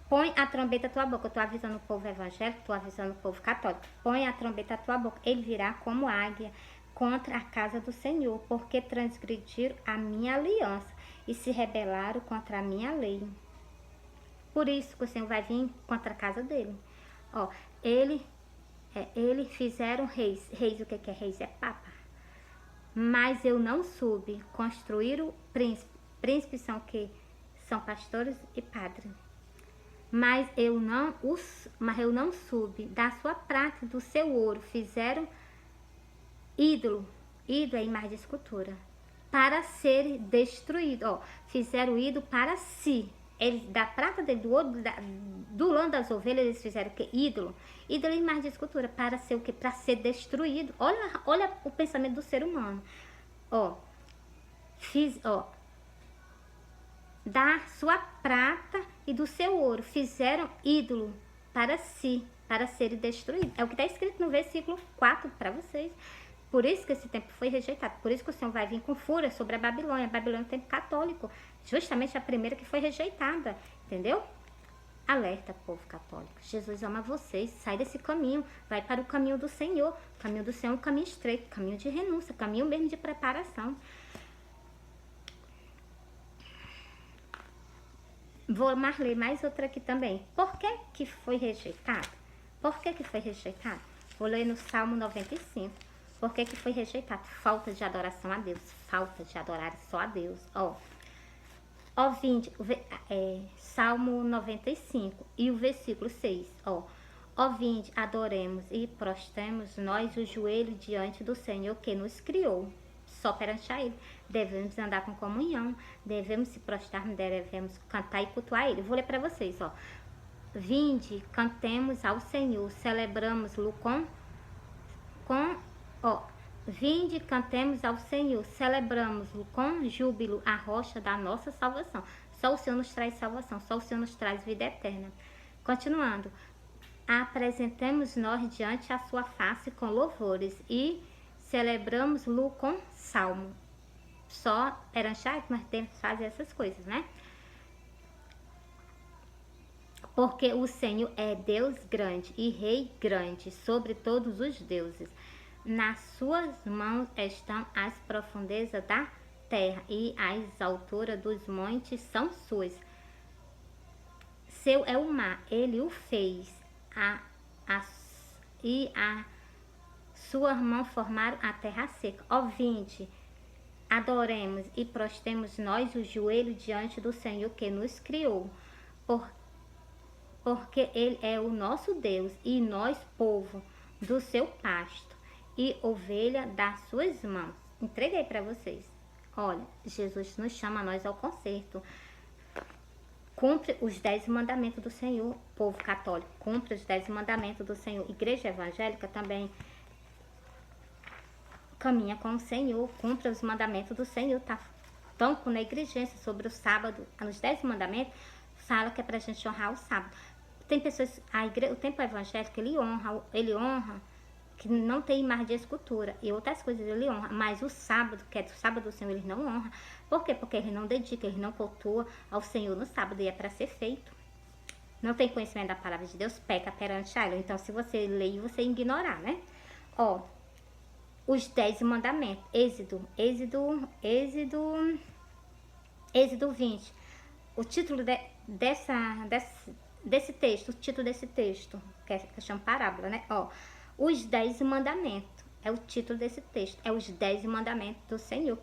põe a trombeta à tua boca. Eu estou avisando o povo evangélico, estou avisando o povo católico. Põe a trombeta à tua boca. Ele virá como águia contra a casa do Senhor, porque transgrediram a minha aliança e se rebelaram contra a minha lei. Por isso que o Senhor vai vir contra a casa dele. Ó, ele fizeram reis. Reis, o que é reis? É papa. Mas eu não soube. Construíram príncipes. Príncipes são o quê? São pastores e padres. Mas eu não soube. Da sua prata e do seu ouro fizeram ídolo. Ídolo é imagem de escultura. Para ser destruído. Ó, fizeram ídolo para si. Eles, da prata dele, do ouro, do lã das ovelhas, eles fizeram o quê? Ídolo. Ídolo é imagem de escultura. Para ser o quê? Para ser destruído. Olha o pensamento do ser humano. Ó, da sua prata e do seu ouro fizeram ídolo para si, para serem destruídos. É o que está escrito no versículo 4 para vocês. Por isso que esse tempo foi rejeitado. Por isso que o Senhor vai vir com fúria sobre a Babilônia. A Babilônia é um tempo católico. Justamente a primeira que foi rejeitada. Entendeu? Alerta, povo católico. Jesus ama vocês. Sai desse caminho. Vai para o caminho do Senhor. O caminho do Senhor é um caminho estreito. Caminho de renúncia. Caminho mesmo de preparação. Vou ler mais outra aqui também. Por que que foi rejeitado? Por que que foi rejeitado? Vou ler no Salmo 95. Por que que foi rejeitado? Falta de adoração a Deus. Falta de adorar só a Deus. Ó, vinde, Salmo 95 e o versículo 6. Ó, vinde, adoremos e prostremos nós o joelho diante do Senhor que nos criou. Só perante a Ele. Devemos andar com comunhão. Devemos se prostrar, devemos cantar e cultuar Ele. Vou ler para vocês, ó. Vinde, cantemos ao Senhor, celebramos-lo vinde, cantemos ao Senhor, celebramos-lo com júbilo, a rocha da nossa salvação. Só o Senhor nos traz salvação, só o Senhor nos traz vida eterna. Continuando, apresentemos nós diante a sua face com louvores e celebramos-lo com salmo. Só perante a Ele nós temos que fazer essas coisas, né? Porque o Senhor é Deus grande e Rei grande sobre todos os deuses. Nas suas mãos estão as profundezas da terra e as alturas dos montes são suas. Seu é o mar, ele o fez, e a suas mãos formaram a terra seca. Ó, vinde, adoremos e prostremos nós o joelho diante do Senhor que nos criou, porque Ele é o nosso Deus e nós, povo do seu pasto e ovelha das suas mãos. Entreguei para vocês. Olha, Jesus nos chama a nós ao conserto. Cumpre os 10 mandamentos do Senhor, povo católico. Cumpre os 10 mandamentos do Senhor. Igreja evangélica também caminha com o Senhor. Cumpre os mandamentos do Senhor. Tá tão com negligência sobre o sábado. Nos 10 mandamentos, fala que é pra gente honrar o sábado. Tem pessoas, o templo evangélico, ele honra que não tem imagem de escultura e outras coisas ele honra, mas o sábado, que é do sábado do Senhor, ele não honra. Por quê? Porque ele não dedica, ele não cultua ao Senhor no sábado e é para ser feito. Não tem conhecimento da palavra de Deus, peca perante a Ele. Então, se você ler, você ignorar, né? Ó, os 10 mandamentos, Êxodo 20. O título desse texto, o título desse texto, que chama parábola, né? Ó, os 10 mandamentos, é o título desse texto, é os 10 mandamentos do Senhor,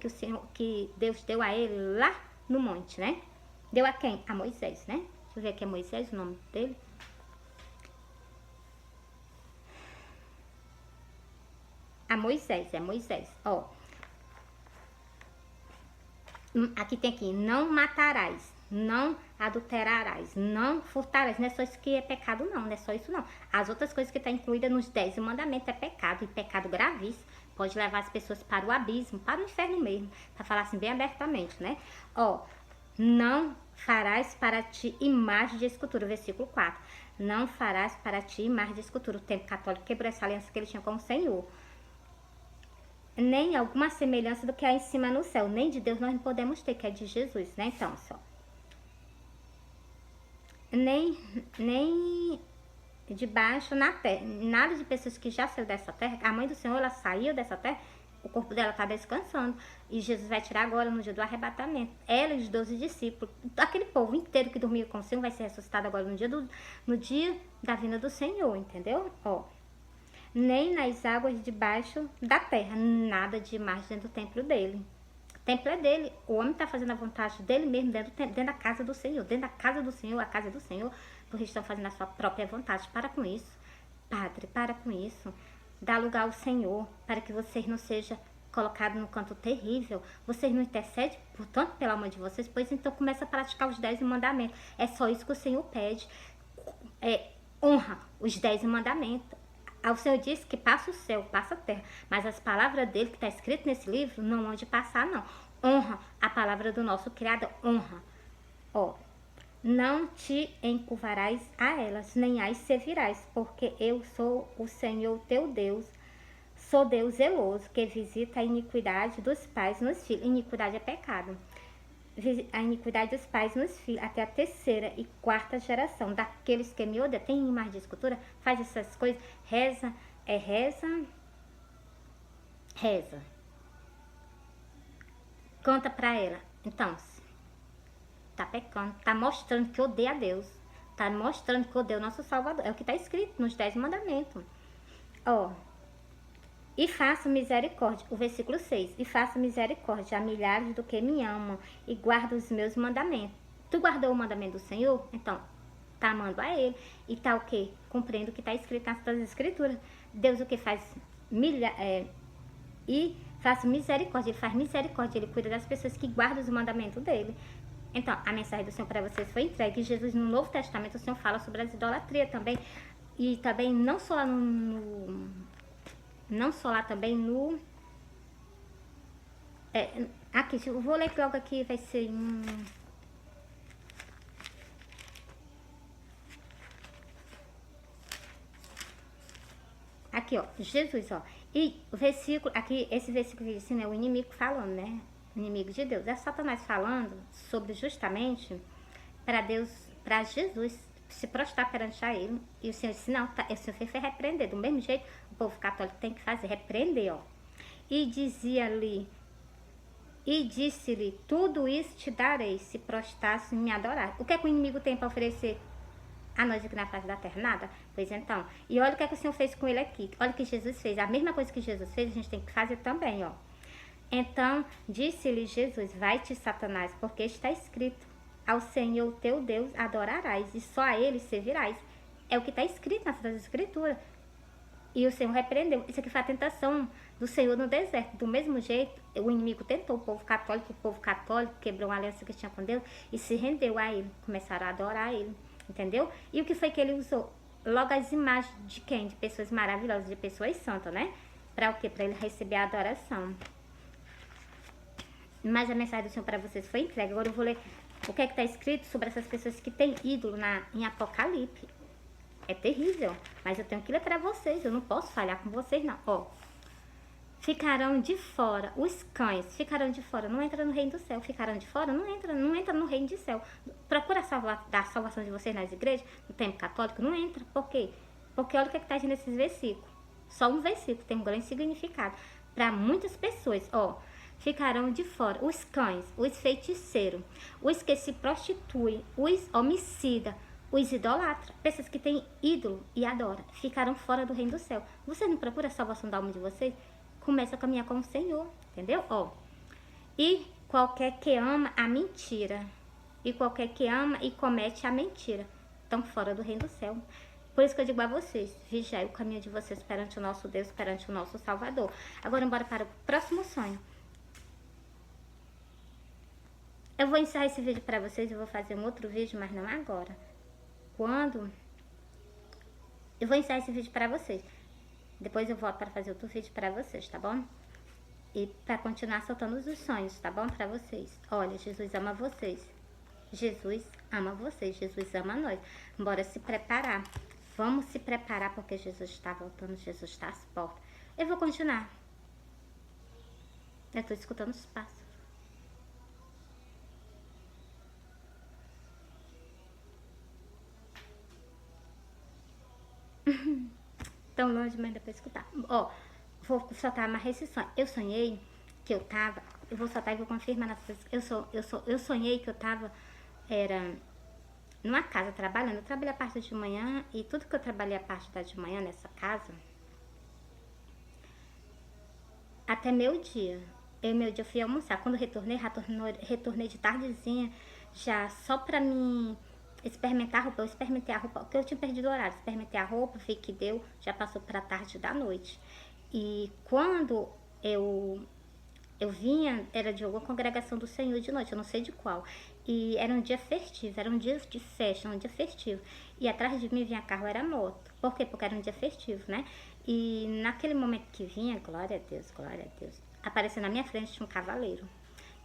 que Deus deu a ele lá no monte, né? Deu a quem? A Moisés, né? Deixa eu ver aqui, é Moisés o nome dele. A Moisés, é Moisés, ó. Aqui tem aqui, não matarás, não adulterarás, não furtarás. Não é só isso que é pecado não, não é só isso não. As outras coisas que estão incluídas nos 10 mandamentos é pecado, e pecado gravíssimo. Pode levar as pessoas para o abismo, para o inferno mesmo, para falar assim bem abertamente, né? Ó, não farás para ti imagem de escultura, versículo 4. Não farás para ti imagem de escultura. O templo católico quebrou essa aliança que ele tinha com o Senhor. Nem alguma semelhança do que há em cima no céu, nem de Deus nós não podemos ter, que é de Jesus, né? Então, só. Nem de baixo na terra, nada de pessoas que já saíram dessa terra. A mãe do Senhor, ela saiu dessa terra O corpo dela está descansando. E Jesus vai tirar agora no dia do arrebatamento. Ela e os 12 discípulos. Aquele povo inteiro que dormia com o Senhor vai ser ressuscitado agora no dia da vinda do Senhor, entendeu? Ó. Nem nas águas debaixo da terra. Nada de mais dentro do templo dele. O templo é dele. O homem está fazendo a vontade dele mesmo dentro da casa do Senhor. Dentro da casa do Senhor, a casa do Senhor. Porque estão fazendo a sua própria vontade. Para com isso. Padre, para com isso. Dá lugar ao Senhor, para que vocês não sejam colocados no canto terrível. Vocês não intercedem, portanto, pelo amor de vocês, pois então começa a praticar os 10 mandamentos. É só isso que o Senhor pede. Honra os 10 mandamentos. O Senhor disse que passa o céu, passa a terra, mas as palavras dele que está escrito nesse livro não vão de passar, não. Honra a palavra do nosso Criador, honra. Ó. Não te encurvarás a elas, nem as servirás, porque eu sou o Senhor teu Deus, sou Deus zeloso, que visita a iniquidade dos pais nos filhos. Iniquidade é pecado. A iniquidade dos pais nos filhos, até a terceira e quarta geração. Daqueles que me odeiam, tem imagem de escultura, faz essas coisas, reza, reza. Conta pra ela. Então, tá pecando, tá mostrando que odeia a Deus, tá mostrando que odeia o nosso Salvador, é o que tá escrito nos 10 mandamentos. Ó, e faço misericórdia, o versículo 6, e faço misericórdia a milhares do que me amam e guardo os meus mandamentos. Tu guardou o mandamento do Senhor? Então, tá amando a Ele, e tá o quê? Cumprindo o que tá escrito nas tuas escrituras. Deus o que faz e faço misericórdia, ele faz misericórdia, ele cuida das pessoas que guardam os mandamentos dele. Então, a mensagem do Senhor para vocês foi entregue. Jesus, no Novo Testamento, o Senhor fala sobre as idolatrias também. E também, não só lá também no... aqui, eu vou ler logo aqui, vai ser... Aqui, ó, Jesus, ó. E o versículo, aqui, esse versículo que diz assim, é o inimigo falando, né? Inimigo de Deus. É Satanás falando sobre justamente para Deus, para Jesus se prostrar perante a ele. E o Senhor disse, não, o Senhor fez repreender. Do mesmo jeito, o povo católico tem que fazer, repreender, ó. E disse-lhe, tudo isso te darei, se prostrasse e me adorar. O que é que o inimigo tem para oferecer a nós aqui na face da terra? Nada. Pois então, e olha o que é que o Senhor fez com ele aqui. Olha o que Jesus fez. A mesma coisa que Jesus fez, a gente tem que fazer também, ó. Então disse-lhe Jesus, vai-te, Satanás, porque está escrito, ao Senhor teu Deus adorarás, e só a Ele servirás. É o que está escrito nas suas escrituras. E o Senhor repreendeu. Isso aqui foi a tentação do Senhor no deserto. Do mesmo jeito, o inimigo tentou o povo católico quebrou uma aliança que tinha com Deus e se rendeu a Ele. Começaram a adorar Ele, entendeu? E o que foi que Ele usou? Logo as imagens de quem? De pessoas maravilhosas, de pessoas santas, né? Para o quê? Para Ele receber a adoração. Mas a mensagem do Senhor para vocês foi entregue. Agora eu vou ler o que é que está escrito sobre essas pessoas que têm ídolo em Apocalipse. É terrível, mas eu tenho que ler para vocês. Eu não posso falhar com vocês, não. Ó, ficarão de fora, os cães ficarão de fora, não entra no reino do céu. Ficarão de fora, não entra no reino do céu. Procura dar a salvação de vocês nas igrejas, no templo católico, não entra. Por quê? Porque olha o que é que está nesses versículos. Só um versículo tem um grande significado. Para muitas pessoas, ó. Ficarão de fora os cães, os feiticeiros, os que se prostituem, os homicidas, os idolatras, pessoas que têm ídolo e adoram, ficarão fora do reino do céu. Você não procura a salvação da alma de vocês? Começa a caminhar com o Senhor, entendeu? Ó. E qualquer que ama a mentira, e qualquer que ama e comete a mentira, estão fora do reino do céu. Por isso que eu digo a vocês, vigiai o caminho de vocês perante o nosso Deus, perante o nosso Salvador. Agora, bora para o próximo sonho. Eu vou encerrar esse vídeo para vocês, eu vou fazer um outro vídeo, mas não agora. Eu vou encerrar esse vídeo para vocês. Depois eu volto para fazer outro vídeo para vocês, tá bom? E para continuar soltando os sonhos, tá bom? Para vocês. Olha, Jesus ama vocês. Jesus ama vocês, Jesus ama nós. Bora se preparar. Vamos se preparar porque Jesus está voltando, Jesus está às portas. Eu vou continuar. Eu tô escutando os passos. Tão longe, mas dá pra escutar. Ó, vou soltar uma restrição. Eu sonhei que eu tava, eu vou soltar e vou confirmar nas coisas. Eu sonhei que eu tava, era numa casa trabalhando. Eu trabalhei a parte de manhã e tudo que eu trabalhei a parte da de manhã nessa casa, até meio-dia. Meio-dia eu fui almoçar. Quando eu retornei de tardezinha, já só pra mim experimentar a roupa. Eu experimentei a roupa, porque eu tinha perdido o horário. Experimentei a roupa, vi que deu, já passou pra tarde da noite. E quando eu vinha, era de alguma congregação do Senhor de noite, eu não sei de qual. E era um dia festivo, era um dia de festa, um dia festivo. E atrás de mim vinha carro, era moto. Por quê? Porque era um dia festivo, né? E naquele momento que vinha, glória a Deus, apareceu na minha frente tinha um cavaleiro.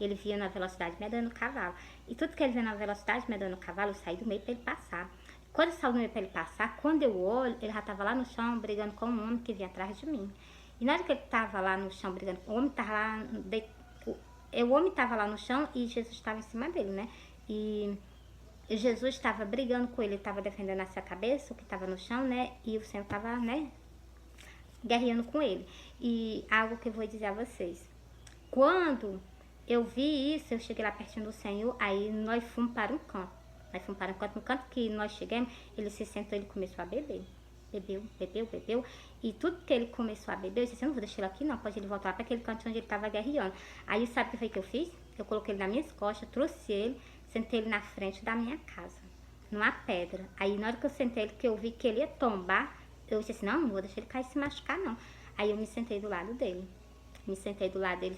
Ele vinha na velocidade medando o cavalo. E tudo que ele vinha na velocidade medando o cavalo, eu saí do meio para ele passar. Quando eu saí do meio para ele passar, quando eu olho, ele já estava lá no chão brigando com um homem que vinha atrás de mim. E na hora que ele estava lá no chão brigando, o homem estava lá, o homem estava lá no chão e Jesus estava em cima dele, né? E Jesus estava brigando com ele estava defendendo a sua cabeça, o que estava no chão, né? E o Senhor estava, né, guerreando com ele. E algo que eu vou dizer a vocês. Quando eu vi isso, eu cheguei lá pertinho do Senhor, aí nós fomos para um canto. No canto que nós chegamos, ele se sentou, ele começou a beber. Bebeu. E tudo que ele começou a beber, eu disse, eu não vou deixar ele aqui não, pode ele voltar para aquele canto onde ele estava guerreando. Aí sabe o que foi que eu fiz? Eu coloquei ele nas minhas costas, trouxe ele, sentei ele na frente da minha casa, numa pedra. Aí na hora que eu sentei ele, que eu vi que ele ia tombar, eu disse assim, não vou deixar ele cair e se machucar não. Aí eu me sentei do lado dele.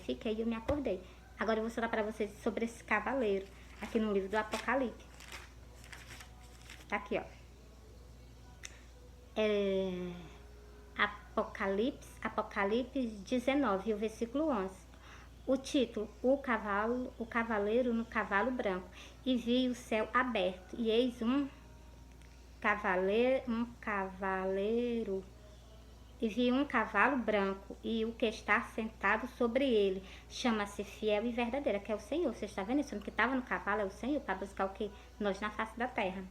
Fiquei e eu me acordei. Agora eu vou falar para vocês sobre esse cavaleiro, aqui no livro do Apocalipse. Tá aqui, ó. Apocalipse 19, o versículo 11. O título, o cavaleiro no cavalo branco. E vi o céu aberto, e eis um cavaleiro, e vi um cavalo branco, e o que está sentado sobre ele chama-se Fiel e Verdadeiro, que é o Senhor. Você está vendo isso? O que estava no cavalo é o Senhor, para buscar o que nós na face da terra.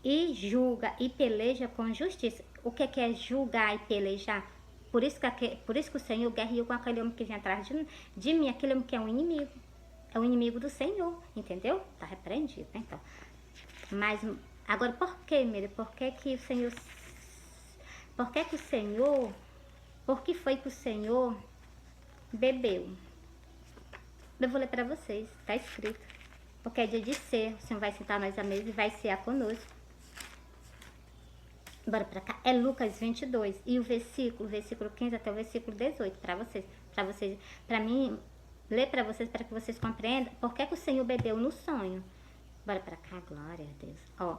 E julga e peleja com justiça. O que é julgar e pelejar? Por isso que o Senhor guerreou com aquele homem que vinha atrás de mim, aquele homem que é um inimigo. É o inimigo do Senhor, entendeu? Tá repreendido, né? Então, mas agora por que, Miriam? Por que foi que o Senhor bebeu? Eu vou ler para vocês, tá escrito. Porque é dia de ser, o Senhor vai sentar nós à mesa e vai cear conosco. Bora pra cá. É Lucas 22. E o versículo 15 até o versículo 18. Pra mim, ler pra vocês, para que vocês compreendam por que o Senhor bebeu no sonho. Bora pra cá, glória a Deus. Ó.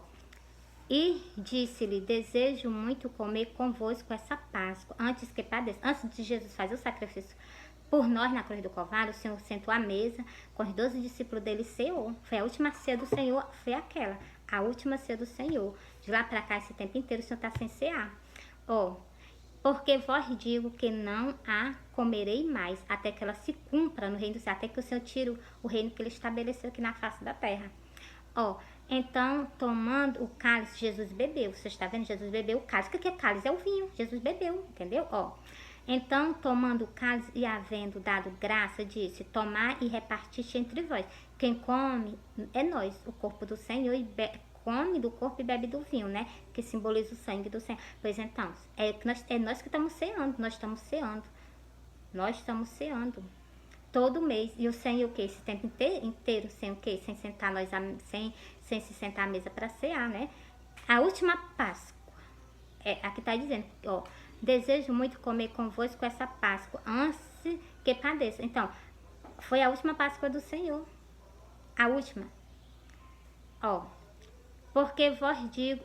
E disse-lhe, desejo muito comer convosco essa Páscoa, antes que padeça. Antes de Jesus fazer o sacrifício por nós na cruz do Calvário, o Senhor sentou à mesa com os 12 discípulos dele e ceou. Foi a última ceia do Senhor, foi aquela. A última ceia do Senhor. De lá para cá, esse tempo inteiro, o Senhor está sem cear. Ó, porque vós digo que não a comerei mais, até que ela se cumpra no reino do céu, até que o Senhor tire o reino que ele estabeleceu aqui na face da terra. Ó, então, tomando o cálice, Jesus bebeu. Você está vendo? Jesus bebeu o cálice. O que é cálice? É o vinho. Jesus bebeu, entendeu? Ó, então, tomando o cálice e havendo dado graça, disse, tomai e repartiste entre vós. Quem come é nós, o corpo do Senhor, e come do corpo e bebe do vinho, né? Que simboliza o sangue do Senhor. Pois então, é nós que estamos ceando, nós estamos ceando. Todo mês. E o Senhor o quê? Esse tempo inteiro, sem o quê? Sem sentar sem se sentar à mesa para cear, né? A última Páscoa. Aqui está dizendo, ó, desejo muito comer convosco essa Páscoa, antes que padeça. Então, foi a última Páscoa do Senhor. A última. Ó, porque vós digo,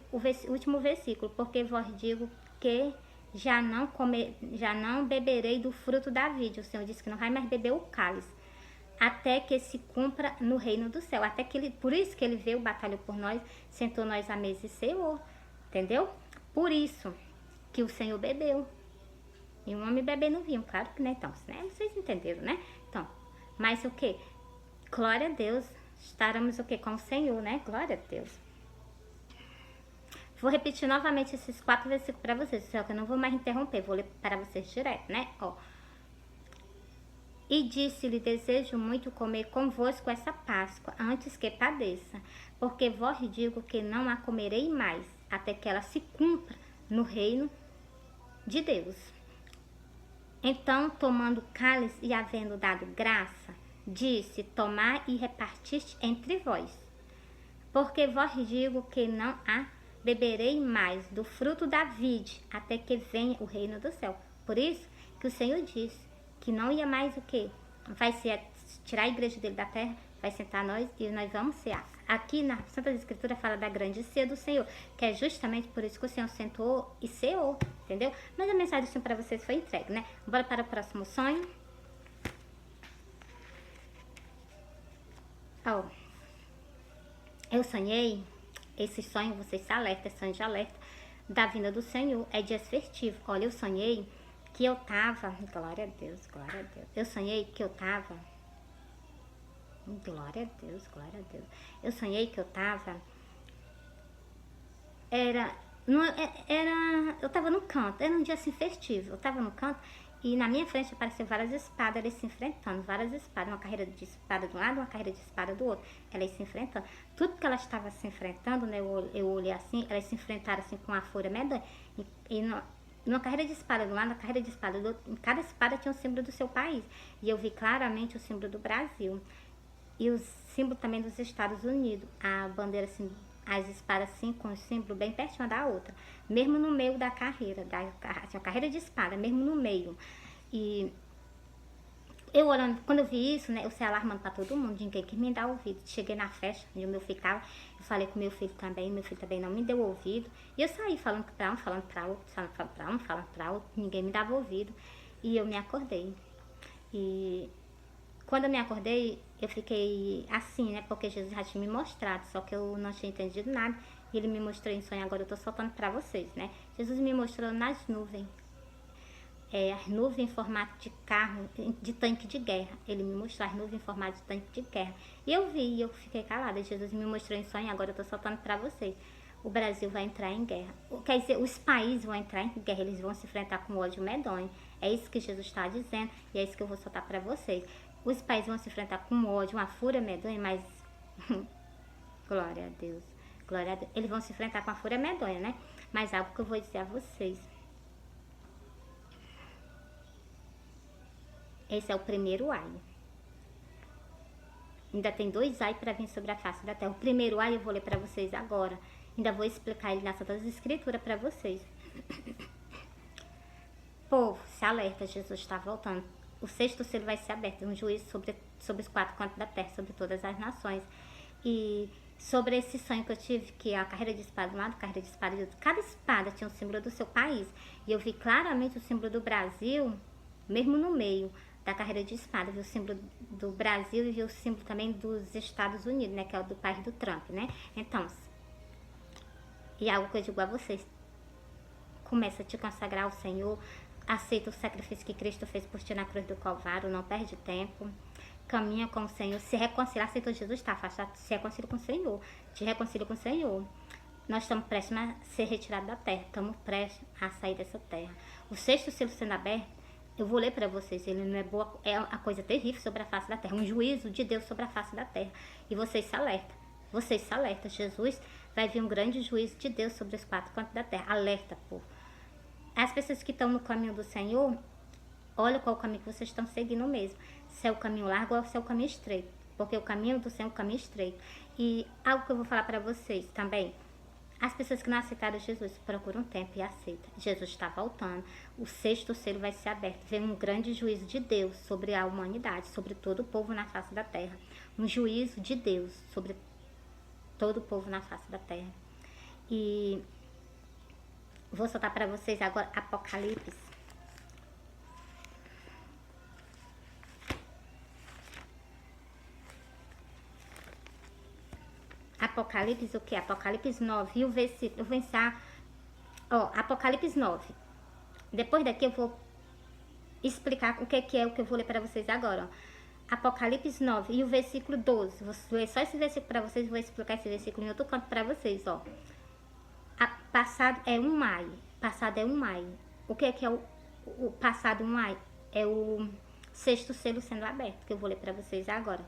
último versículo, porque vós digo que já não beberei do fruto da vide. O Senhor disse que não vai mais beber o cálice, até que se cumpra no reino do céu. Por isso que ele veio, batalhou por nós, sentou nós à mesa e ceou, entendeu? Por isso que o Senhor bebeu. E um homem beber no vinho, claro que, né? Então, né? Vocês entenderam, né? Então, mas o que? Glória a Deus, estaremos o que? Com o Senhor, né? Glória a Deus. Vou repetir novamente esses 4 versículos para vocês, só que eu não vou mais interromper, vou ler para vocês direto, né? Ó. E disse-lhe, desejo muito comer convosco essa Páscoa, antes que padeça, porque vós digo que não a comerei mais, até que ela se cumpra no reino de Deus. Então, tomando o cálice e havendo dado graça, disse, tomai e repartiste entre vós. Porque vós digo que não a beberei mais do fruto da vide, até que venha o reino do céu. Por isso que o Senhor disse que não ia mais o quê? Vai ser tirar a igreja dele da terra, vai sentar nós e nós vamos cear. Aqui na Santa Escritura fala da grande ceia do Senhor, que é justamente por isso que o Senhor sentou e ceou, entendeu? Mas a mensagem do Senhor para vocês foi entregue, né? Bora para o próximo sonho. Ó, eu sonhei, esse sonho, vocês se alertam, é sonho de alerta da vinda do Senhor, é dia festivo. Olha, eu sonhei que eu tava, glória a Deus, glória a Deus. Eu sonhei que eu tava, glória a Deus, glória a Deus. Eu sonhei que eu tava, eu tava no canto, era um dia assim festivo, eu tava no canto e na minha frente apareceram várias espadas, eles se enfrentando, várias espadas, uma carreira de espada de um lado, uma carreira de espada do outro, elas se enfrentando. Tudo que elas estavam se enfrentando, né, eu olhei assim, elas se enfrentaram assim com uma fúria medonha e numa carreira de espada de um lado, uma carreira de espada do outro, em cada espada tinha um símbolo do seu país. E eu vi claramente o símbolo do Brasil. E o símbolo também dos Estados Unidos. A bandeira, assim, as espadas assim, com o símbolo bem pertinho da outra. Mesmo no meio da carreira, assim, uma carreira de espada, mesmo no meio. E eu olhando, quando eu vi isso, né, eu saí alarmando pra todo mundo, ninguém quis me dar ouvido. Cheguei na festa, onde o meu filho tava, eu falei com o meu filho também não me deu ouvido. E eu saí falando pra um, falando pra outro, falando pra outro, ninguém me dava ouvido. E eu me acordei. E quando eu me acordei, eu fiquei assim, né, porque Jesus já tinha me mostrado, só que eu não tinha entendido nada. E ele me mostrou em sonho, agora eu tô soltando pra vocês, né. Jesus me mostrou nas nuvens. As nuvens em formato de carro, de tanque de guerra. Ele me mostrou as nuvens em formato de tanque de guerra. E eu vi, e eu fiquei calada. Jesus me mostrou em sonho, agora eu tô soltando pra vocês. O Brasil vai entrar em guerra. Quer dizer, os países vão entrar em guerra, eles vão se enfrentar com ódio medonho. É isso que Jesus está dizendo, e é isso que eu vou soltar pra vocês. Os países vão se enfrentar com ódio, uma fúria medonha, mas... glória a Deus, glória a Deus. Eles vão se enfrentar com a fúria medonha, né? Mas algo que eu vou dizer a vocês. Esse é o primeiro ai. Ainda tem 2 ai para vir sobre a face da terra. O primeiro ai eu vou ler para vocês agora. Ainda vou explicar ele nas Santas Escrituras para vocês. Povo, se alerta, Jesus está voltando. O 6º selo vai ser aberto, um juízo sobre os 4 cantos da terra, sobre todas as nações. E sobre esse sonho que eu tive, que é a carreira de espada de um lado, carreira de espada de outro. Cada espada tinha um símbolo do seu país. E eu vi claramente o símbolo do Brasil, mesmo no meio da carreira de espada, vi o símbolo do Brasil e vi o símbolo também dos Estados Unidos, né, que é o do país do Trump, né? Então, e algo que eu digo a vocês, começa a te consagrar ao Senhor, aceita o sacrifício que Cristo fez por ti na cruz do Calvário, não perde tempo, caminha com o Senhor, se reconcilia, aceitou Jesus, está afastado, se reconcilia com o Senhor, te reconcilia com o Senhor. Nós estamos prestes a ser retirados da terra, estamos prestes a sair dessa terra. O 6º selo sendo aberto, eu vou ler para vocês, ele não é boa, é uma coisa terrível sobre a face da terra, um juízo de Deus sobre a face da terra. E vocês se alertam, Jesus vai vir um grande juízo de Deus sobre os 4 cantos da terra. Alerta, povo. As pessoas que estão no caminho do Senhor, olha qual o caminho que vocês estão seguindo mesmo. Se é o caminho largo ou se é o caminho estreito. Porque o caminho do Senhor é o caminho estreito. E algo que eu vou falar para vocês também. As pessoas que não aceitaram Jesus procuram tempo e aceitam. Jesus está voltando. O 6º selo vai ser aberto. Vem um grande juízo de Deus sobre a humanidade, sobre todo o povo na face da terra. Um juízo de Deus sobre todo o povo na face da terra. E vou soltar para vocês agora Apocalipse. Apocalipse o que? Apocalipse 9. E o versículo, eu vou ensinar, ó, Apocalipse 9. Depois daqui eu vou explicar o que é o que eu vou ler para vocês agora, ó. Apocalipse 9 e o versículo 12. Vou ler só esse versículo para vocês, vou explicar esse versículo em outro canto para vocês, ó. passado é um ai. Passado é um ai. O que é o passado um ai? É o sexto selo sendo aberto, que eu vou ler para vocês agora.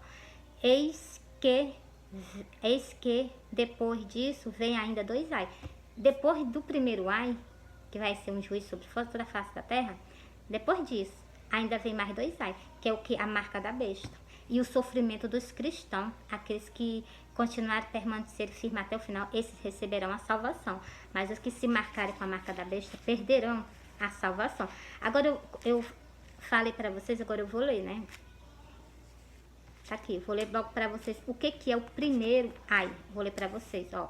Eis que depois disso vem ainda 2 ai. Depois do primeiro ai, que vai ser um juízo sobre toda a face da terra, depois disso ainda vem mais 2 ai, que é o que? A marca da besta. E o sofrimento dos cristãos, aqueles que continuarem a permanecer firmes até o final, esses receberão a salvação. Mas os que se marcarem com a marca da besta perderão a salvação. Agora eu falei para vocês, agora eu vou ler, né? Tá aqui, vou ler logo para vocês o que é o primeiro ai. Vou ler para vocês, ó.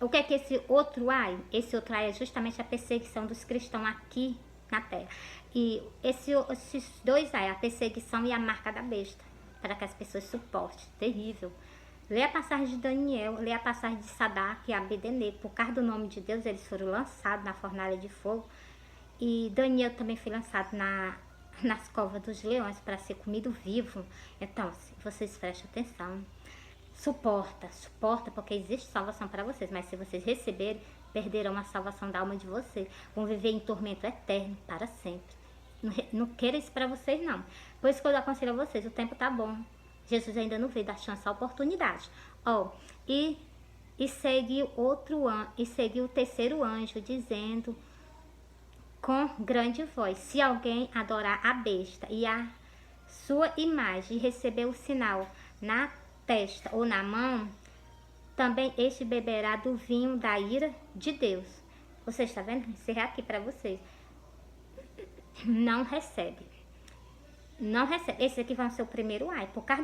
O que é esse outro ai? Esse outro ai é justamente a perseguição dos cristãos aqui na terra. E esses 2 ai, a perseguição e a marca da besta, para que as pessoas suportem. Terrível. Lê a passagem de Daniel, lê a passagem de Sadraque e Abednego. Por causa do nome de Deus, eles foram lançados na fornalha de fogo. E Daniel também foi lançado nas covas dos leões para ser comido vivo. Então, se vocês prestem atenção, suporta, porque existe salvação para vocês. Mas se vocês receberem, perderão a salvação da alma de vocês. Vão viver em tormento eterno para sempre. Não queira isso para vocês, não. Por isso que eu aconselho a vocês, o tempo tá bom. Jesus ainda não veio dar chance à oportunidade. Ó, e seguiu o terceiro anjo, dizendo com grande voz: se alguém adorar a besta e a sua imagem e receber o sinal na testa ou na mão, também este beberá do vinho da ira de Deus. Vocês estão vendo? Encerrar aqui para vocês. Não recebe. Não recebe. Esse aqui vai ser o primeiro ai. Por causa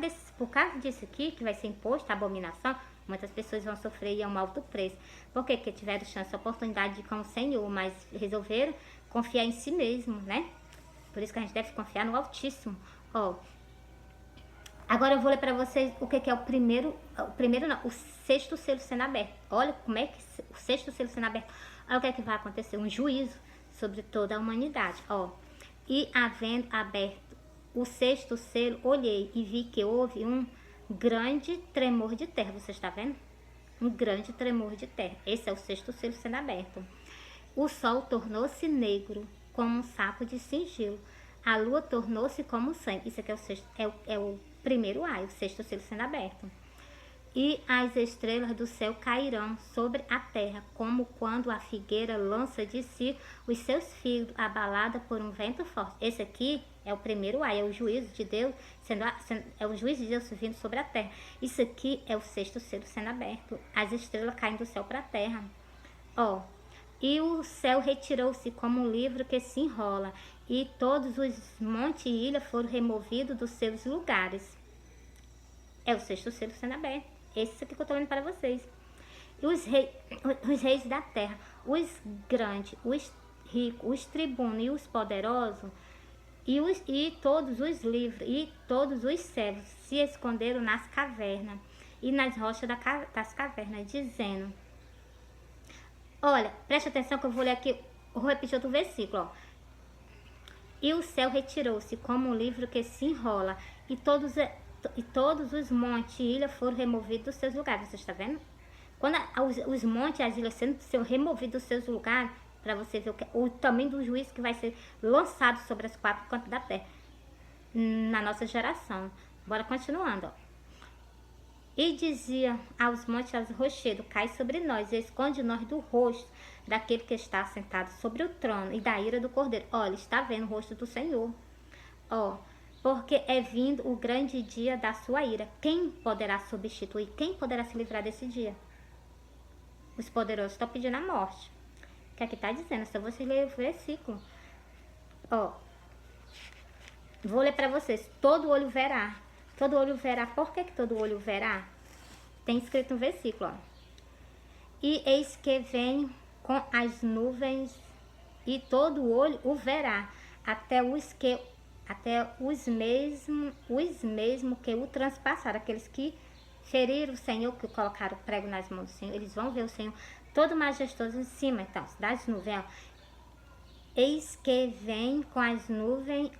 disso aqui, que vai ser imposto a abominação, muitas pessoas vão sofrer e é um alto preço. Por quê? Porque tiveram chance, oportunidade de ir com o Senhor, mas resolveram confiar em si mesmo, né? Por isso que a gente deve confiar no Altíssimo. Ó, agora eu vou ler para vocês o que é o sexto selo sendo aberto. Olha como é que o sexto selo sendo aberto. Olha o que é que vai acontecer, um juízo sobre toda a humanidade. Ó, e havendo aberto o sexto selo, olhei e vi que houve um grande tremor de terra. Você está vendo? Um grande tremor de terra. Esse é o sexto selo sendo aberto. O sol tornou-se negro como um saco de sigilo. A lua tornou-se como sangue. Isso aqui é o primeiro ai, o sexto selo sendo aberto. E as estrelas do céu cairão sobre a terra, como quando a figueira lança de si os seus figos, abalada por um vento forte. Esse aqui é o primeiro ai, é o juízo de Deus, é o juízo de Deus vindo sobre a terra. Isso aqui é o sexto selo sendo aberto, as estrelas caem do céu para a terra. Ó, e o céu retirou-se como um livro que se enrola, e todos os montes e ilhas foram removidos dos seus lugares. É o sexto selo sendo aberto. Esse aqui que eu estou lendo para vocês. E os reis da terra, os grandes, os ricos, os tribunos e os poderosos, e todos os livres, e todos os servos se esconderam nas cavernas e nas rochas das cavernas, dizendo... Olha, preste atenção que eu vou ler aqui, vou repetir outro versículo, ó. E o céu retirou-se como um livro que se enrola, e todos os montes e ilhas foram removidos dos seus lugares. Você está vendo? Quando os montes e as ilhas sendo removidos dos seus lugares, para você ver o tamanho do juízo que vai ser lançado sobre as 4 cantos da terra na nossa geração. Bora continuando, ó. E dizia aos montes e aos rochedos: cai sobre nós e esconde nós do rosto daquele que está sentado sobre o trono e da ira do cordeiro. Olha, está vendo o rosto do Senhor. Ó, porque é vindo o grande dia da sua ira. Quem poderá substituir? Quem poderá se livrar desse dia? Os poderosos estão pedindo a morte. O que aqui está dizendo? Só você ler o versículo. Ó, vou ler para vocês. Todo olho verá. Todo olho verá. Por que todo olho verá? Tem escrito no versículo, ó. E eis que vem com as nuvens, e todo olho o verá, até os mesmos que o transpassaram, aqueles que feriram o Senhor, que colocaram o prego nas mãos do Senhor, eles vão ver o Senhor todo majestoso em cima, então, das nuvens, ó. Eis que vem com as nuvens,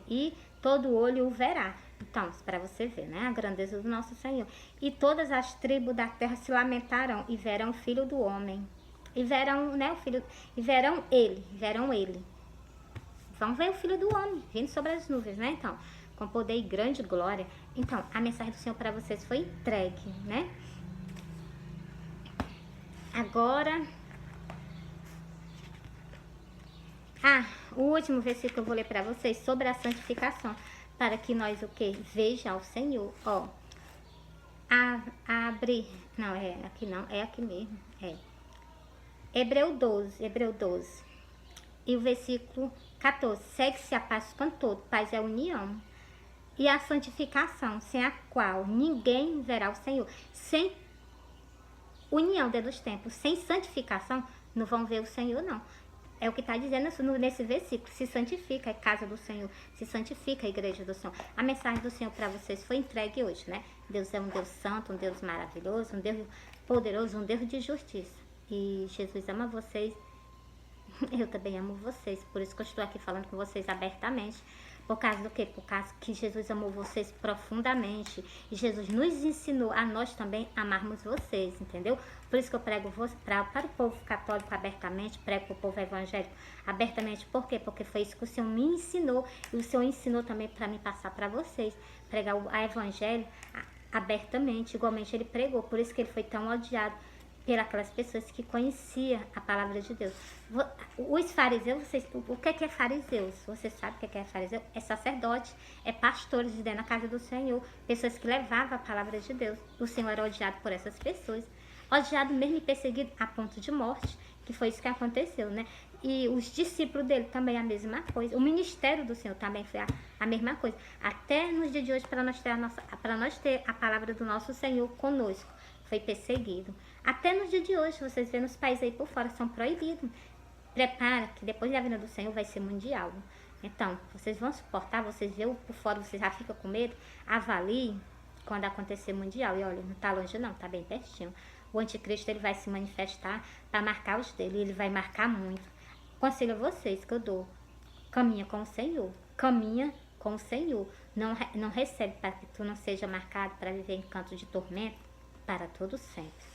e todo olho o verá. Então, para você ver, né, a grandeza do nosso Senhor. E todas as tribos da terra se lamentarão e verão o Filho do Homem. E verão, né, verão ele. Vão ver o Filho do Homem vindo sobre as nuvens, né? Então, com poder e grande glória. Então, a mensagem do Senhor para vocês foi entregue, né? Agora, o último versículo que eu vou ler para vocês sobre a santificação, para que nós o que? Veja ao Senhor, ó. Abre, não, é aqui mesmo, Hebreu 12. E o versículo 14, segue-se a paz com todo, paz é a união. E a santificação, sem a qual ninguém verá o Senhor. Sem união dentro dos tempos, sem santificação, não vão ver o Senhor, não. É o que está dizendo nesse versículo. Se santifica a casa do Senhor. Se santifica a igreja do Senhor. A mensagem do Senhor para vocês foi entregue hoje, né? Deus é um Deus santo, um Deus maravilhoso, um Deus poderoso, um Deus de justiça. E Jesus ama vocês. Eu também amo vocês. Por isso que eu estou aqui falando com vocês abertamente. Por causa do quê? Por causa que Jesus amou vocês profundamente. E Jesus nos ensinou a nós também amarmos vocês, entendeu? Por isso que eu prego para o povo católico abertamente, prego para o povo evangélico abertamente. Por quê? Porque foi isso que o Senhor me ensinou. E o Senhor ensinou também para me passar para vocês. Pregar o evangelho abertamente, igualmente ele pregou. Por isso que ele foi tão odiado pelas pessoas que conheciam a palavra de Deus. Os fariseus, o que é fariseus? Você sabe o que é fariseu? É sacerdote, é pastores de dentro da casa do Senhor, pessoas que levavam a palavra de Deus. O Senhor era odiado por essas pessoas, odiado mesmo e perseguido a ponto de morte, que foi isso que aconteceu, né? E os discípulos dele também a mesma coisa. O ministério do Senhor também foi a mesma coisa. Até nos dias de hoje, para nós ter a palavra do nosso Senhor conosco, foi perseguido. Até nos dias de hoje, vocês vêem nos países aí por fora, são proibidos. Prepara que depois da vinda do Senhor vai ser mundial. Então, vocês vão suportar, vocês veem por fora, vocês já ficam com medo. Avalie quando acontecer mundial. E olha, não tá longe não, tá bem pertinho. O anticristo, ele vai se manifestar para marcar os dele. Ele vai marcar muito. Aconselho a vocês que eu dou. Caminha com o Senhor. Caminha com o Senhor. Não recebe para que tu não seja marcado para viver em canto de tormento para todo sempre.